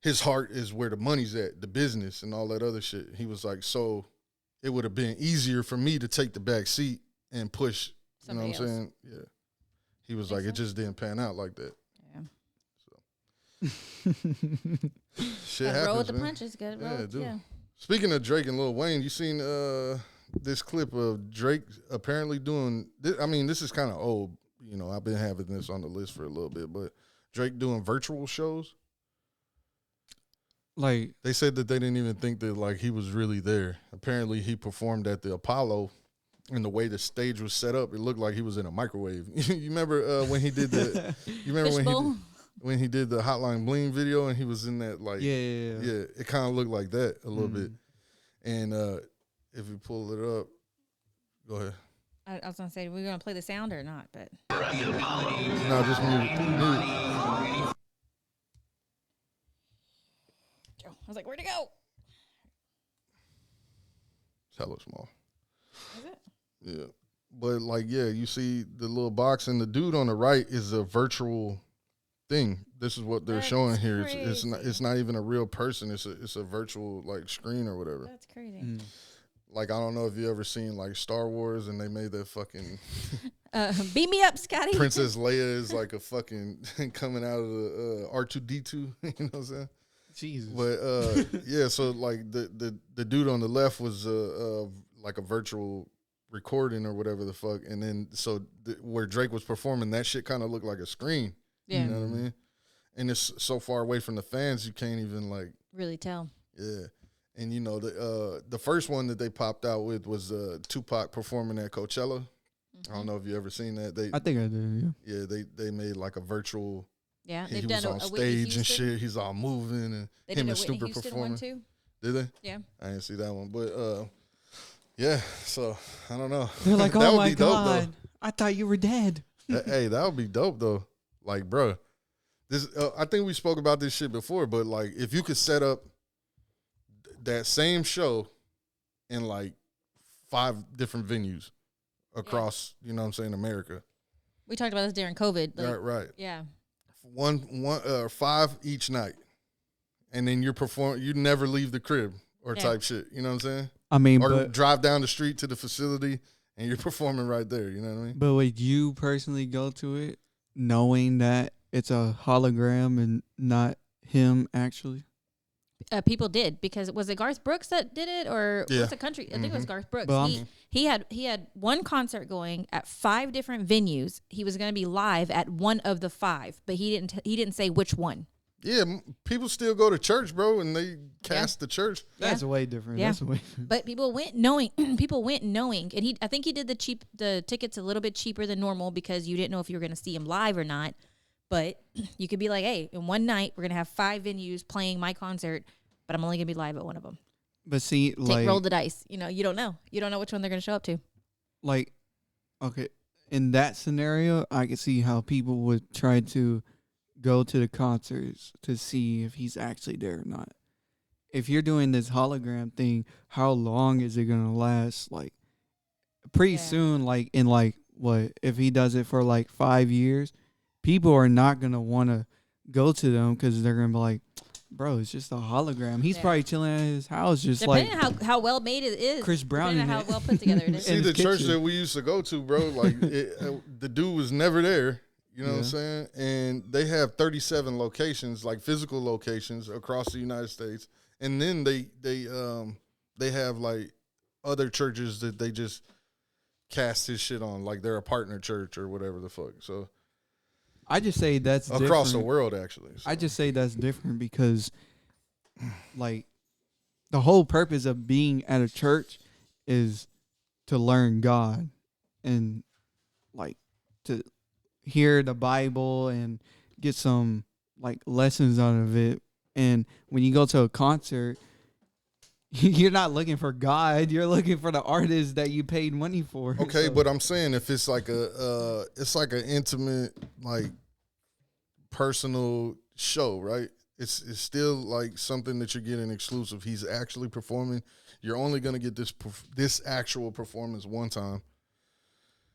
his heart is where the money's at, the business and all that other shit. He was like, so it would have been easier for me to take the back seat and push. Somebody you know what I'm saying? Yeah. He was like, it just didn't pan out like that. Yeah. So shit happens, roll with the man. punches. Good. Yeah. Speaking of Drake and Lil Wayne, you seen this clip of Drake apparently doing, I mean, this is kind of old. You know, I've been having this on the list for a little bit, but Drake doing virtual shows. Like, they said that they didn't even think that, like, he was really there. Apparently, he performed at the Apollo, and the way the stage was set up, it looked like he was in a microwave. You remember when he did the? You remember when he did the Hotline Bling video, and he was in that, like, yeah. It kind of looked like that a little bit. And if you pull it up, go ahead. I was gonna say, we're gonna play the sound or not, but no, just mute. I was like, where'd it go? It's hella small. Is it? Yeah, but like, yeah, you see the little box, and the dude on the right is a virtual thing. This is what they're showing here. It's not even a real person. It's a virtual, like, screen or whatever. That's crazy. Like, I don't know if you ever seen, like, Star Wars, and they made that fucking beat me up, Scotty. Princess Leia is like a fucking coming out of the R2D2. You know what I'm saying? Jesus. But yeah, so like the dude on the left was like a virtual recording or whatever the fuck, and then so where Drake was performing, that shit kind of looked like a screen. Yeah. You know what I mean? And it's so far away from the fans, you can't even, like, really tell. Yeah. And, you know, the first one that they popped out with was Tupac performing at Coachella. I don't know if you ever seen that. I think I did, yeah. Yeah, they made, like, a virtual. Yeah, he was on stage and shit. He's all moving, and they him did and Whitney Stupid Houston performing. One too? Did they? Yeah. I didn't see that one, but yeah. So I don't know. They're like, oh my god, dope, I thought you were dead. Hey, that would be dope though. Like, bro, This I think we spoke about this shit before, but like if you could set up that same show in like 5 different venues across, you know what I'm saying, America. We talked about this during COVID. Like, right. Yeah. One 5 each night. And then you never leave the crib or type shit. You know what I'm saying? I mean, or drive down the street to the facility and you're performing right there. You know what I mean? But would you personally go to it knowing that it's a hologram and not him actually? People did, because was it Garth Brooks that did it, or what's the country? I think it was Garth Brooks. Well, he had one concert going at 5 different venues. He was going to be live at one of the 5, but he didn't say which one. Yeah, people still go to church, bro, and they cast the church. That's way different. Yeah. That's way different. But people went knowing. And I think he did the tickets a little bit cheaper than normal because you didn't know if you were going to see him live or not. But you could be like, hey, in one night we're going to have 5 venues playing my concert, but I'm only going to be live at one of them. But see, roll the dice. You know, you don't know. You don't know which one they're going to show up to. Like, okay, in that scenario, I can see how people would try to go to the concerts to see if he's actually there or not. If you're doing this hologram thing, how long is it going to last? Like, pretty soon, like, in like, what, if he does it for like 5 years, people are not going to want to go to them because they're going to be like, bro, it's just a hologram. He's probably chilling at his house, just depending like how well made it is. Chris Brown. Depending on how well put together it is. See, the church that we used to go to, bro, like the dude was never there. You know what I'm saying? And they have 37 locations, like physical locations across the United States. And then they have like other churches that they just cast his shit on, like they're a partner church or whatever the fuck. So I just say that's across different. the world, actually. So. I just say that's different because, like, the whole purpose of being at a church is to learn God and, like, to hear the Bible and get some, like, lessons out of it. And when you go to a concert, you're not looking for God. You're looking for the artist that you paid money for. Okay, but I'm saying if it's like it's like an intimate, like, personal show, right? It's still like something that you're getting exclusive. He's actually performing. You're only gonna get this actual performance one time.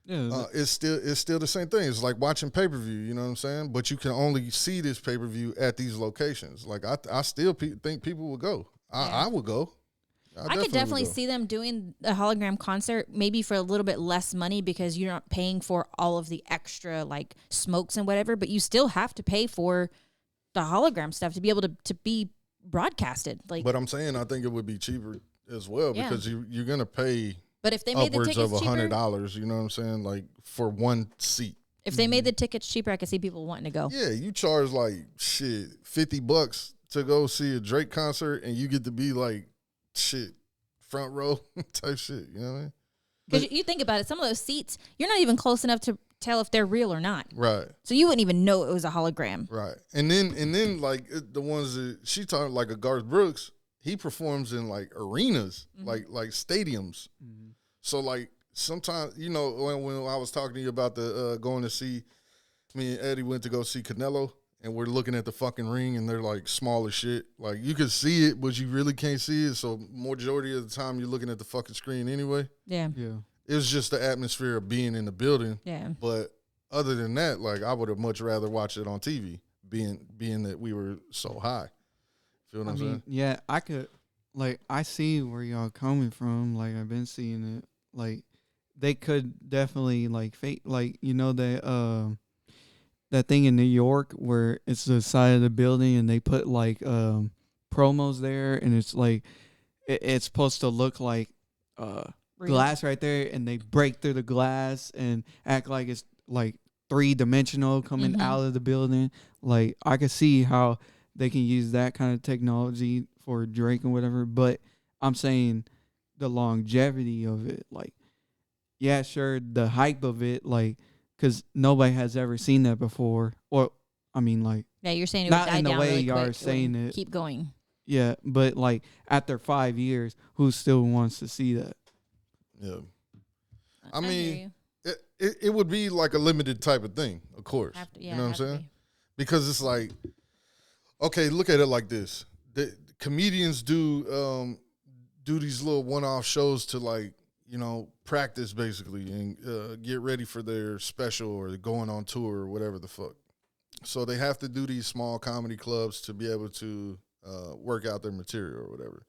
Yeah, it's still the same thing. It's like watching pay-per-view, you know what I'm saying? But you can only see this pay-per-view at these locations. Like I still think people will go. I would go. I could definitely see them doing a hologram concert, maybe for a little bit less money because you're not paying for all of the extra like smokes and whatever, but you still have to pay for the hologram stuff to be able to be broadcasted. Like, but I'm saying I think it would be cheaper as well because you're gonna pay. But if they made the upwards tickets of cheaper, $100, you know what I'm saying, like for one seat. If they made the tickets cheaper, I could see people wanting to go. Yeah, you charge like shit $50 to go see a Drake concert, and you get to be like shit front row type shit. You know what I mean? Because you think about it, some of those seats, you're not even close enough to tell if they're real or not. Right. So you wouldn't even know it was a hologram. Right. And then like the ones that she talked, like a Garth Brooks, he performs in like arenas, like stadiums. Mm-hmm. So like sometimes, you know, when I was talking to you about the going to see, me and Eddie went to go see Canelo, and we're looking at the fucking ring, and they're like small as shit. Like you can see it, but you really can't see it. So majority of the time, you're looking at the fucking screen anyway. Yeah. Yeah. It was just the atmosphere of being in the building. Yeah. But other than that, like I would have much rather watched it on TV, being that we were so high. Feel what I'm saying? Yeah, I could. Like, I see where y'all coming from. Like, I've been seeing it. Like, they could definitely, like, fake, like, you know, that thing in New York where it's the side of the building and they put, like, promos there, and it's, like, it's supposed to look like glass right there, and they break through the glass and act like it's, like, 3-dimensional coming out of the building. Like, I could see how they can use that kind of technology for Drake and whatever, but I'm saying the longevity of it, like, yeah, sure, the hype of it, like, because nobody has ever seen that before, or, I mean, like, yeah, you're saying it not would die in the down way really y'all quick. are saying it. Keep going. Yeah, but, like, after 5 years, who still wants to see that? Yeah. I mean, it would be like a limited type of thing, of course. You know what I'm saying? because it's like, okay, look at it like this: the comedians do these little one-off shows to like, you know, practice basically and get ready for their special or going on tour or whatever the fuck. So they have to do these small comedy clubs to be able to work out their material or whatever.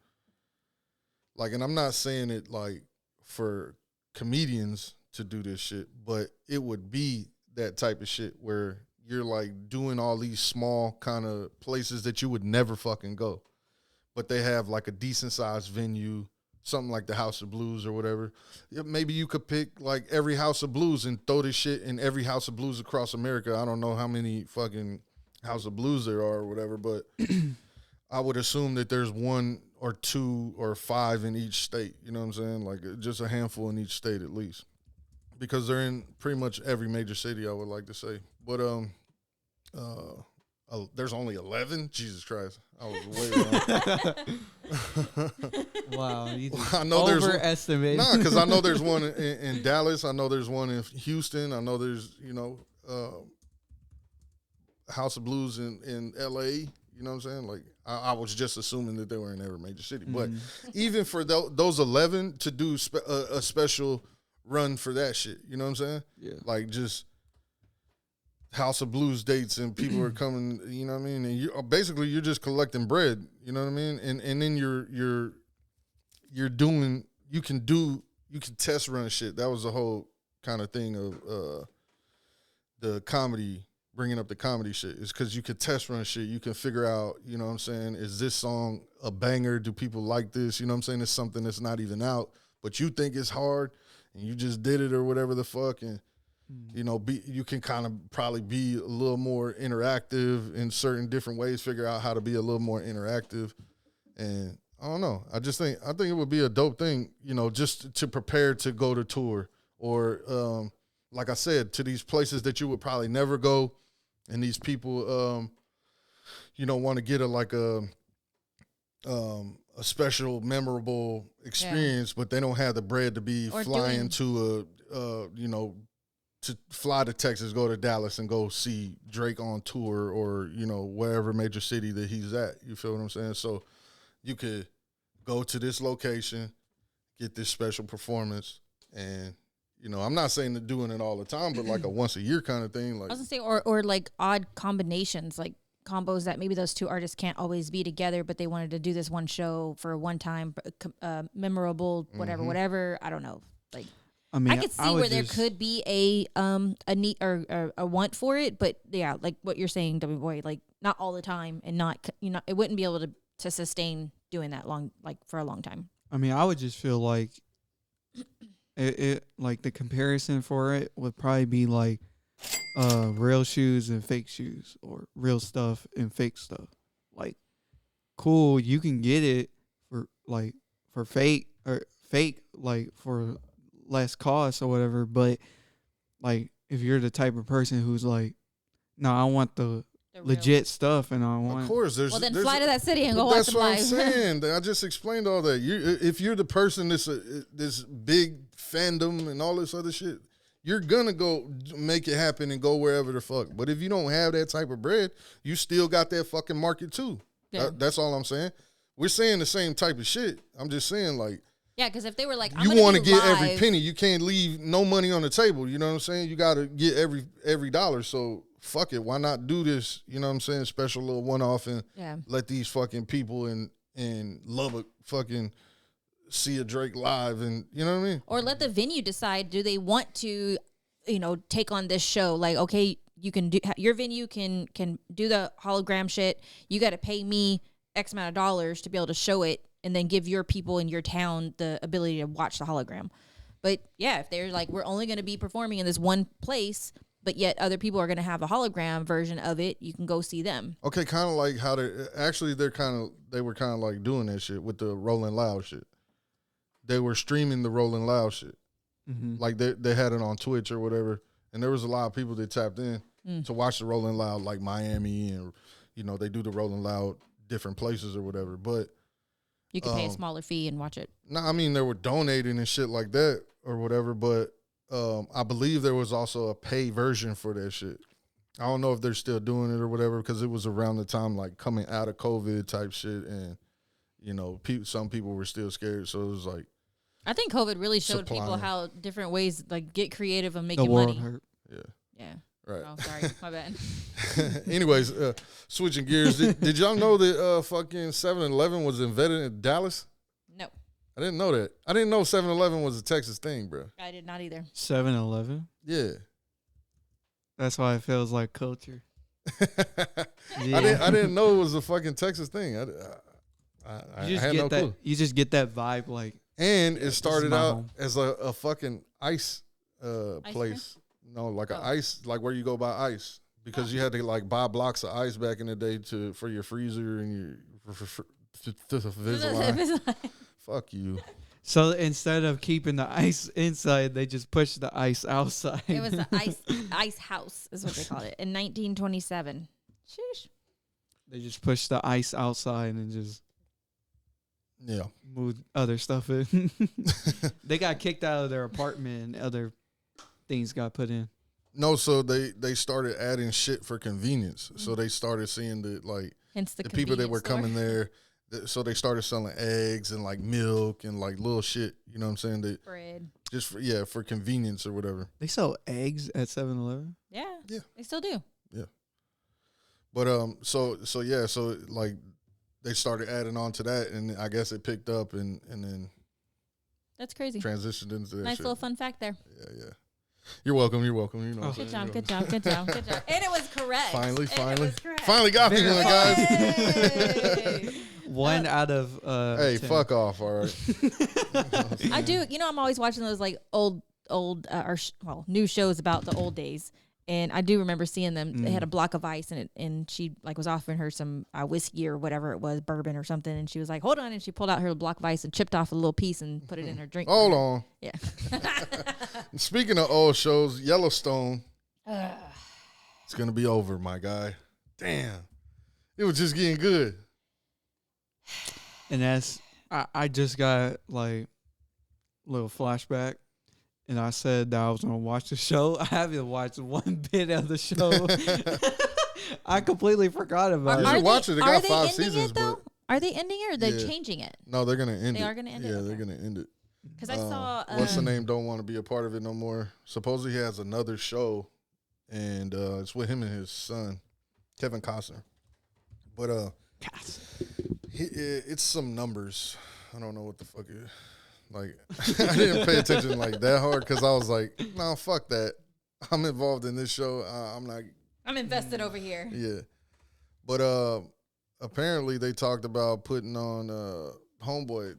Like, and I'm not saying it like for comedians to do this shit, but it would be that type of shit where you're like doing all these small kind of places that you would never fucking go. But they have like a decent sized venue, something like the House of Blues or whatever. Maybe you could pick like every House of Blues and throw this shit in every House of Blues across America. I don't know how many fucking House of Blues there are or whatever, but I would assume that there's 1 or 2 or 5 in each state. You know what I'm saying? Like just a handful in each state at least, because they're in pretty much every major city, I would like to say. But there's only 11. Jesus Christ, I was way wrong. Wow, you just I know there's overestimated. Nah, because I know there's one in Dallas. I know there's one in Houston. I know there's House of Blues in L.A. You know what I'm saying? Like I was just assuming that they were in every major city. But even for those 11 to do a special run for that shit, you know what I'm saying? Yeah. Like just House of Blues dates and people are coming, you know what I mean? And you're just collecting bread, you know what I mean? And then you're doing, you can test run shit. That was the whole kind of thing of the comedy, bringing up the comedy shit, is because you could test run shit. You can figure out, you know what I'm saying, is this song a banger? Do people like this? You know what I'm saying? It's something that's not even out, but you think it's hard and you just did it or whatever the fuck. And, you know, you can kind of probably be a little more interactive in certain different ways, figure out how to be a little more interactive. And I don't know. I think it would be a dope thing, you know, just to prepare to go to tour or, like I said, to these places that you would probably never go. And these people, you know, want to get a special, memorable experience, but they don't have the bread to be flying to to fly to Texas, go to Dallas, and go see Drake on tour or, you know, wherever major city that he's at. You feel what I'm saying? So you could go to this location, get this special performance, and, you know, I'm not saying they're doing it all the time, but like a once a year kind of thing. Like, I was gonna say, or like odd combinations, like combos that maybe those two artists can't always be together, but they wanted to do this one show for a one time, memorable, whatever. I don't know. Like, I mean, I could see where there could be a need or a want for it, but yeah, like what you're saying, W Boy, like not all the time, and not, you know, it wouldn't be able to sustain doing that long, like for a long time. I mean, I would just feel like it like the comparison for it would probably be like real shoes and fake shoes, or real stuff and fake stuff. Like, cool, you can get it for fake or fake, like for less cost or whatever, but like if you're the type of person who's like, no, I want the legit stuff, and I want. Of course, there's. Well, then fly to that city and go watch them live. That's what I'm saying. I just explained all that. If you're the person that's this big fandom and all this other shit, you're gonna go make it happen and go wherever the fuck. But if you don't have that type of bread, you still got that fucking market too. Yeah. That's all I'm saying. We're saying the same type of shit. I'm just saying, like. Yeah, because if they were like, you want to get every penny, you can't leave no money on the table. You know what I'm saying? You got to get every dollar. So fuck it, why not do this? You know what I'm saying? Special little one off and let these fucking people in Lubbock fucking see a Drake live, and you know what I mean? Or let the venue decide, do they want to, you know, take on this show? Like, okay, you can do, your venue can do the hologram shit. You got to pay me X amount of dollars to be able to show it, and then give your people in your town the ability to watch the hologram. But yeah, if they're like, we're only going to be performing in this one place, but yet other people are going to have a hologram version of it, you can go see them. Okay, kind of like how they were kind of like doing that shit with the Rolling Loud shit. They were streaming the Rolling Loud shit. Mm-hmm. Like they had it on Twitch or whatever, and there was a lot of people that tapped in to watch the Rolling Loud, like Miami, and you know, they do the Rolling Loud different places or whatever, but you could pay a smaller fee and watch it. No, I mean, they were donating and shit like that or whatever, but I believe there was also a pay version for that shit. I don't know if they're still doing it or whatever, because it was around the time like coming out of COVID type shit, and you know, some people were still scared, so it was like. I think COVID really showed people how different ways like get creative and making the world money. Hurt. Yeah. Right. Oh, sorry, my bad. Anyways, switching gears, did y'all know that fucking 7-Eleven was invented in Dallas? No, I didn't know that. I didn't know 7-Eleven was a Texas thing, bro. I did not either. 7-Eleven. Yeah. That's why it feels like culture. I didn't know it was a fucking Texas thing. I had no clue. You just get that vibe, like. And it started out home. as a fucking ice place. No, like an ice, like where you go buy ice, because you had to like buy blocks of ice back in the day for your freezer and your Invisalign. Fuck you. So instead of keeping the ice inside, they just pushed the ice outside. It was the ice house, is what they called it, in 1927. Sheesh. They just pushed the ice outside and just moved other stuff in. They got kicked out of their apartment and other things got put in. No, so they started adding shit for convenience. So they started seeing that like hence the people that were store. coming there. So they started selling eggs and like milk and like little shit. You know what I'm saying? That Bread. just for convenience or whatever. They sell eggs at 7-Eleven? Yeah. Yeah. They still do. Yeah. But so like they started adding on to that, and I guess it picked up and then That's crazy. transitioned into that Nice shit. little fun fact there. Yeah. You're welcome. You know. What I'm Good saying? job. Good job. Good job. And it was correct. Finally Finally got me one, guys. Hey. One out of Hey, 10. fuck off! All right. I do. You know, I'm always watching those like old new shows about the old days, and I do remember seeing them. They had a block of ice, and she like was offering her some whiskey or whatever it was, bourbon or something, and she was like, "Hold on," and she pulled out her block of ice and chipped off a little piece and put it in her drink. Hold on. Yeah. Speaking of old shows, Yellowstone. It's gonna be over, my guy. Damn, it was just getting good. And that's, I just got like a little flashback. And I said that I was going to watch the show. I haven't watched one bit of the show. I completely forgot about You it. should watch it. They got 5 seasons, though? Are they ending it or are they Yeah. changing it? No, they're gonna end it. They are gonna end it? Yeah, Okay. they're gonna end it. Because I saw What's the name? Don't want to be a part of it no more. Supposedly he has another show, and it's with him and his son, Kevin Costner. But it's some numbers. I don't know what the fuck it is. Like I didn't pay attention like that hard because I was like, no, fuck that. I'm involved in this show. I'm not. I'm invested over here. Yeah, but apparently they talked about putting on Homeboy.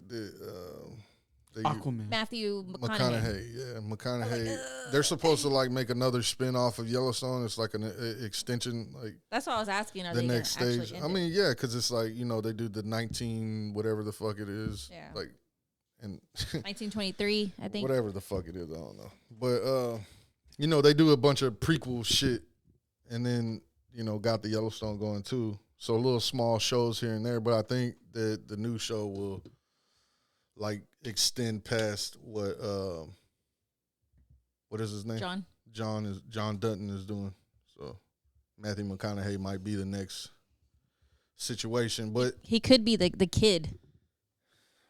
Aquaman. Matthew McConaughey. McConaughey, yeah, McConaughey. They're supposed to like make another spin-off of Yellowstone. It's like an extension, like That's what I was asking. Are the they next gonna stage. actually I end mean, yeah, because it's like, you know, they do the 19 whatever the fuck it is, Yeah. like, and 1923, I think. whatever the fuck it is, I don't know. But you know, they do a bunch of prequel shit, and then you know got the Yellowstone going too. So little small shows here and there, but I think that the new show will like extend past what is his name? John Dutton is doing. So Matthew McConaughey might be the next situation, but He could be the kid.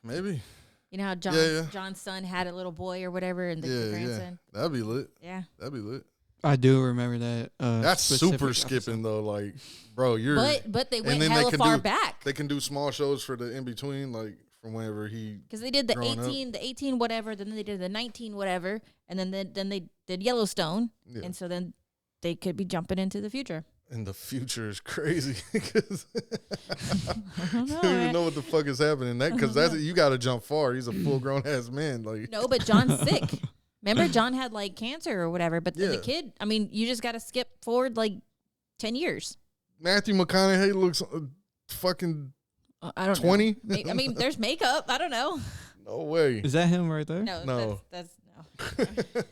maybe. You know how John's son had a little boy or whatever, and the grandson. That'd be lit. Yeah. That'd be lit. I do remember that. That's specific super skipping though. Like, bro, you're. But they went then hella far do, back. They can do small shows for the in between, like from whenever he. Because they did the growing 18 whatever, then they did the 19 whatever, and then they did Yellowstone, Yeah. and so then they could be jumping into the future. And the future is crazy because I don't you know. don't even know what the fuck is happening. That because that's you got to jump far. He's a full grown ass man. Like No, but John's sick. Remember, John had like cancer or whatever, but then the Yeah. kid. I mean, you just got to skip forward like 10 years. Matthew McConaughey looks fucking I don't 20. know. I mean, there's makeup. I don't know. No way. Is that him right there? No. That's no.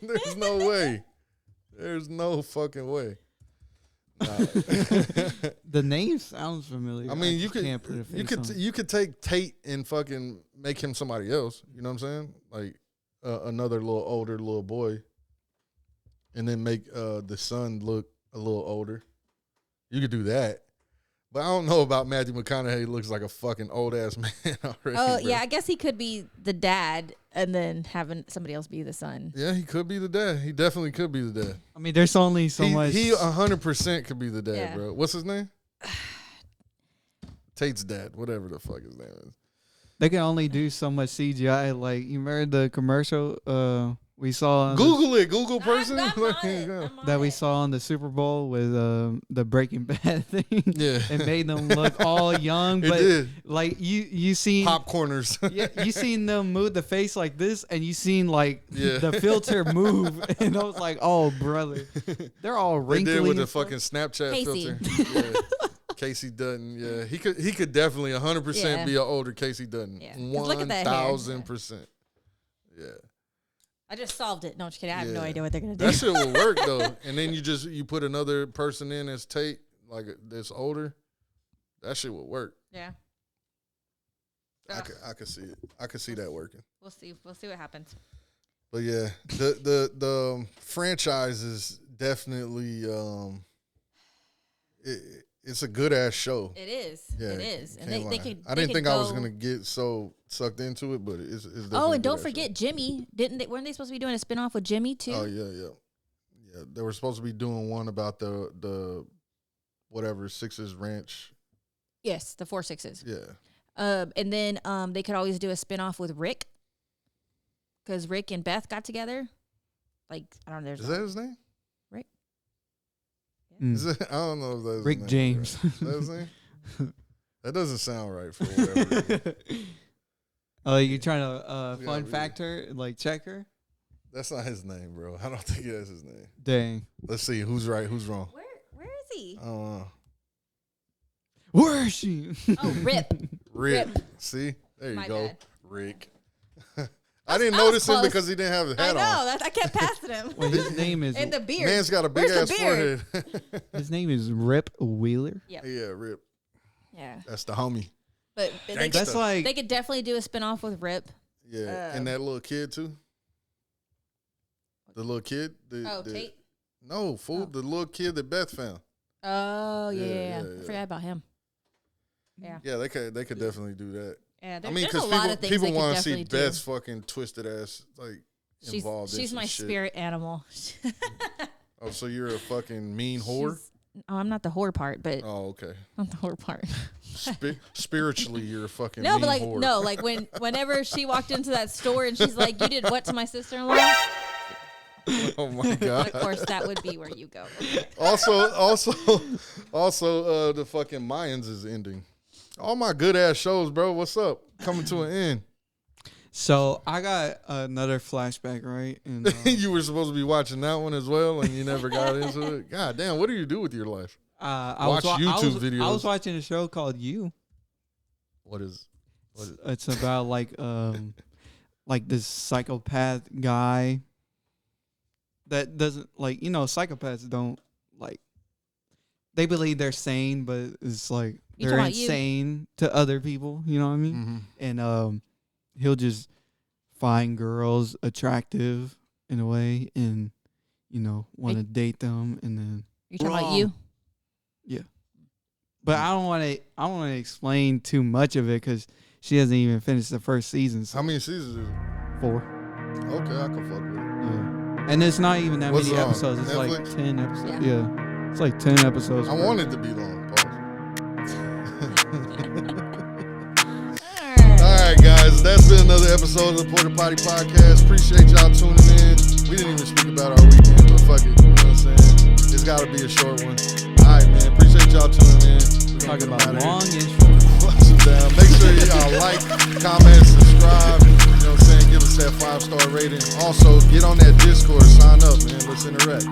There's no way. There's no fucking way. Nah. The name sounds familiar. I mean, you can't put a face on it. you could take Tate and fucking make him somebody else. You know what I'm saying? Like another older little boy, and then make the son look a little older. You could do that. But I don't know about Matthew McConaughey. He looks like a fucking old ass man already. Oh, yeah. I guess he could be the dad and then having somebody else be the son. Yeah, he could be the dad. He definitely could be the dad. I mean, there's only so much. He 100% could be the dad, Yeah. bro. What's his name? Tate's dad, whatever the fuck his name is. They can only do so much CGI. Like, you remember the commercial we saw? Google it. Google person. I'm on it. That we saw on the Super Bowl with the Breaking Bad thing. Yeah. It made them look all young. It But did. like you seen Popcorners. yeah, you seen them move the face like this, and you seen like Yeah. the filter move, and I was like, "Oh, brother, they're all They wrinkly." did with the and stuff. fucking Snapchat Casey. filter. Yeah. Casey Dutton. Yeah, he could definitely 100% Yeah. be an older Casey Dutton. Yeah. 'Cause look at that hair. 1,000%. Yeah. I just solved it. No, I'm just kidding. I have no Yeah. idea what they're going to do. That shit will work though. And then you put another person in as Tate, like that's older. That shit will work. Yeah. I could see it. I could see that working. We'll see. We'll see what happens. But yeah, the franchise is definitely it's a good ass show. It is. Yeah, It is. And can't they lie. could. I they didn't could think I was go- gonna get so sucked into it, but it's definitely Oh, a and good don't ass forget Jimmy. Weren't they supposed to be doing a spinoff with Jimmy too? show. Oh yeah. They were supposed to be doing one about the whatever Sixes Ranch. Yes, the 4 6s. Yeah. And then they could always do a spinoff with Rick, because Rick and Beth got together. Like, I don't know. Is that his name? Rick? Mm. Is it? I don't know if that's Rick his name. James. Is that his name? That doesn't sound right for whatever reason. Oh, you trying to Yeah, fun we- fact her, like check her? That's not his name, bro. I don't think that's his name. Dang. Let's see who's right, who's wrong. Where is he? I don't know. Where is she? Oh, Rip. Rick. See? There you My go. bad. Rick. I didn't I was notice him close. because he didn't have his I hat know. on. I kept passing him. Well, his name is And the beard. Man's got a big Where's the ass beard? forehead. Rip Wheeler. Yep. Yeah, Rip. Yeah. That's the homie. But they Gangsta. That's like they could definitely do a spinoff with Rip. Yeah. And that little kid too. The little kid. Tate? No, fool. Oh. The little kid that Beth found. Oh, yeah. Yeah. I forgot about him. Yeah. Yeah, they could definitely do that. Yeah, I mean, there's a lot of things people they could want to see definitely do. Beth's fucking twisted ass like involved in She's some my shit. spirit animal. Oh, so you're a fucking mean whore? Oh, I'm not the whore part, but Oh, okay. I'm the whore part. Spiritually, you're a fucking No, mean but like whore. no, like whenever she walked into that store and she's like, "You did what to my sister-in-law?" Oh my god. Of course, that would be where you go. Also, the fucking Mayans is ending. All my good ass shows, bro. What's up? Coming to an end. So I got another flashback, right? And You were supposed to be watching that one as well, and you never got into it. God damn, what do you do with your life? Watch YouTube videos. I was watching a show called You. What is? It's about like this psychopath guy that doesn't like, psychopaths don't like, they believe they're sane, but it's like You they're talking about you? insane to other people. You know what I mean? Mm-hmm. And he'll just find girls attractive in a way, and want to date them, and then. You talking about you? Yeah, but I don't want to explain too much of it because she hasn't even finished the first season. So How many seasons is it? 4. Okay, I can fuck with it. Yeah, and it's not even that What's many it on? episodes. It's like Netflix? 10 episodes. Yeah. Yeah, it's like 10 episodes. I want it to be long. All right, guys, that's been another episode of the Porta Poddy podcast. Appreciate y'all tuning in. We didn't even speak about our weekend, but fuck it. You know what I'm saying? It's got to be a short one. All right, man. Appreciate y'all tuning in. We're gonna Talking get 'em about outta here. long and short. Flush them down. Make sure y'all like, comment, subscribe. You know what I'm saying? Give us that 5-star rating. Also, get on that Discord. Sign up, man. Let's interact.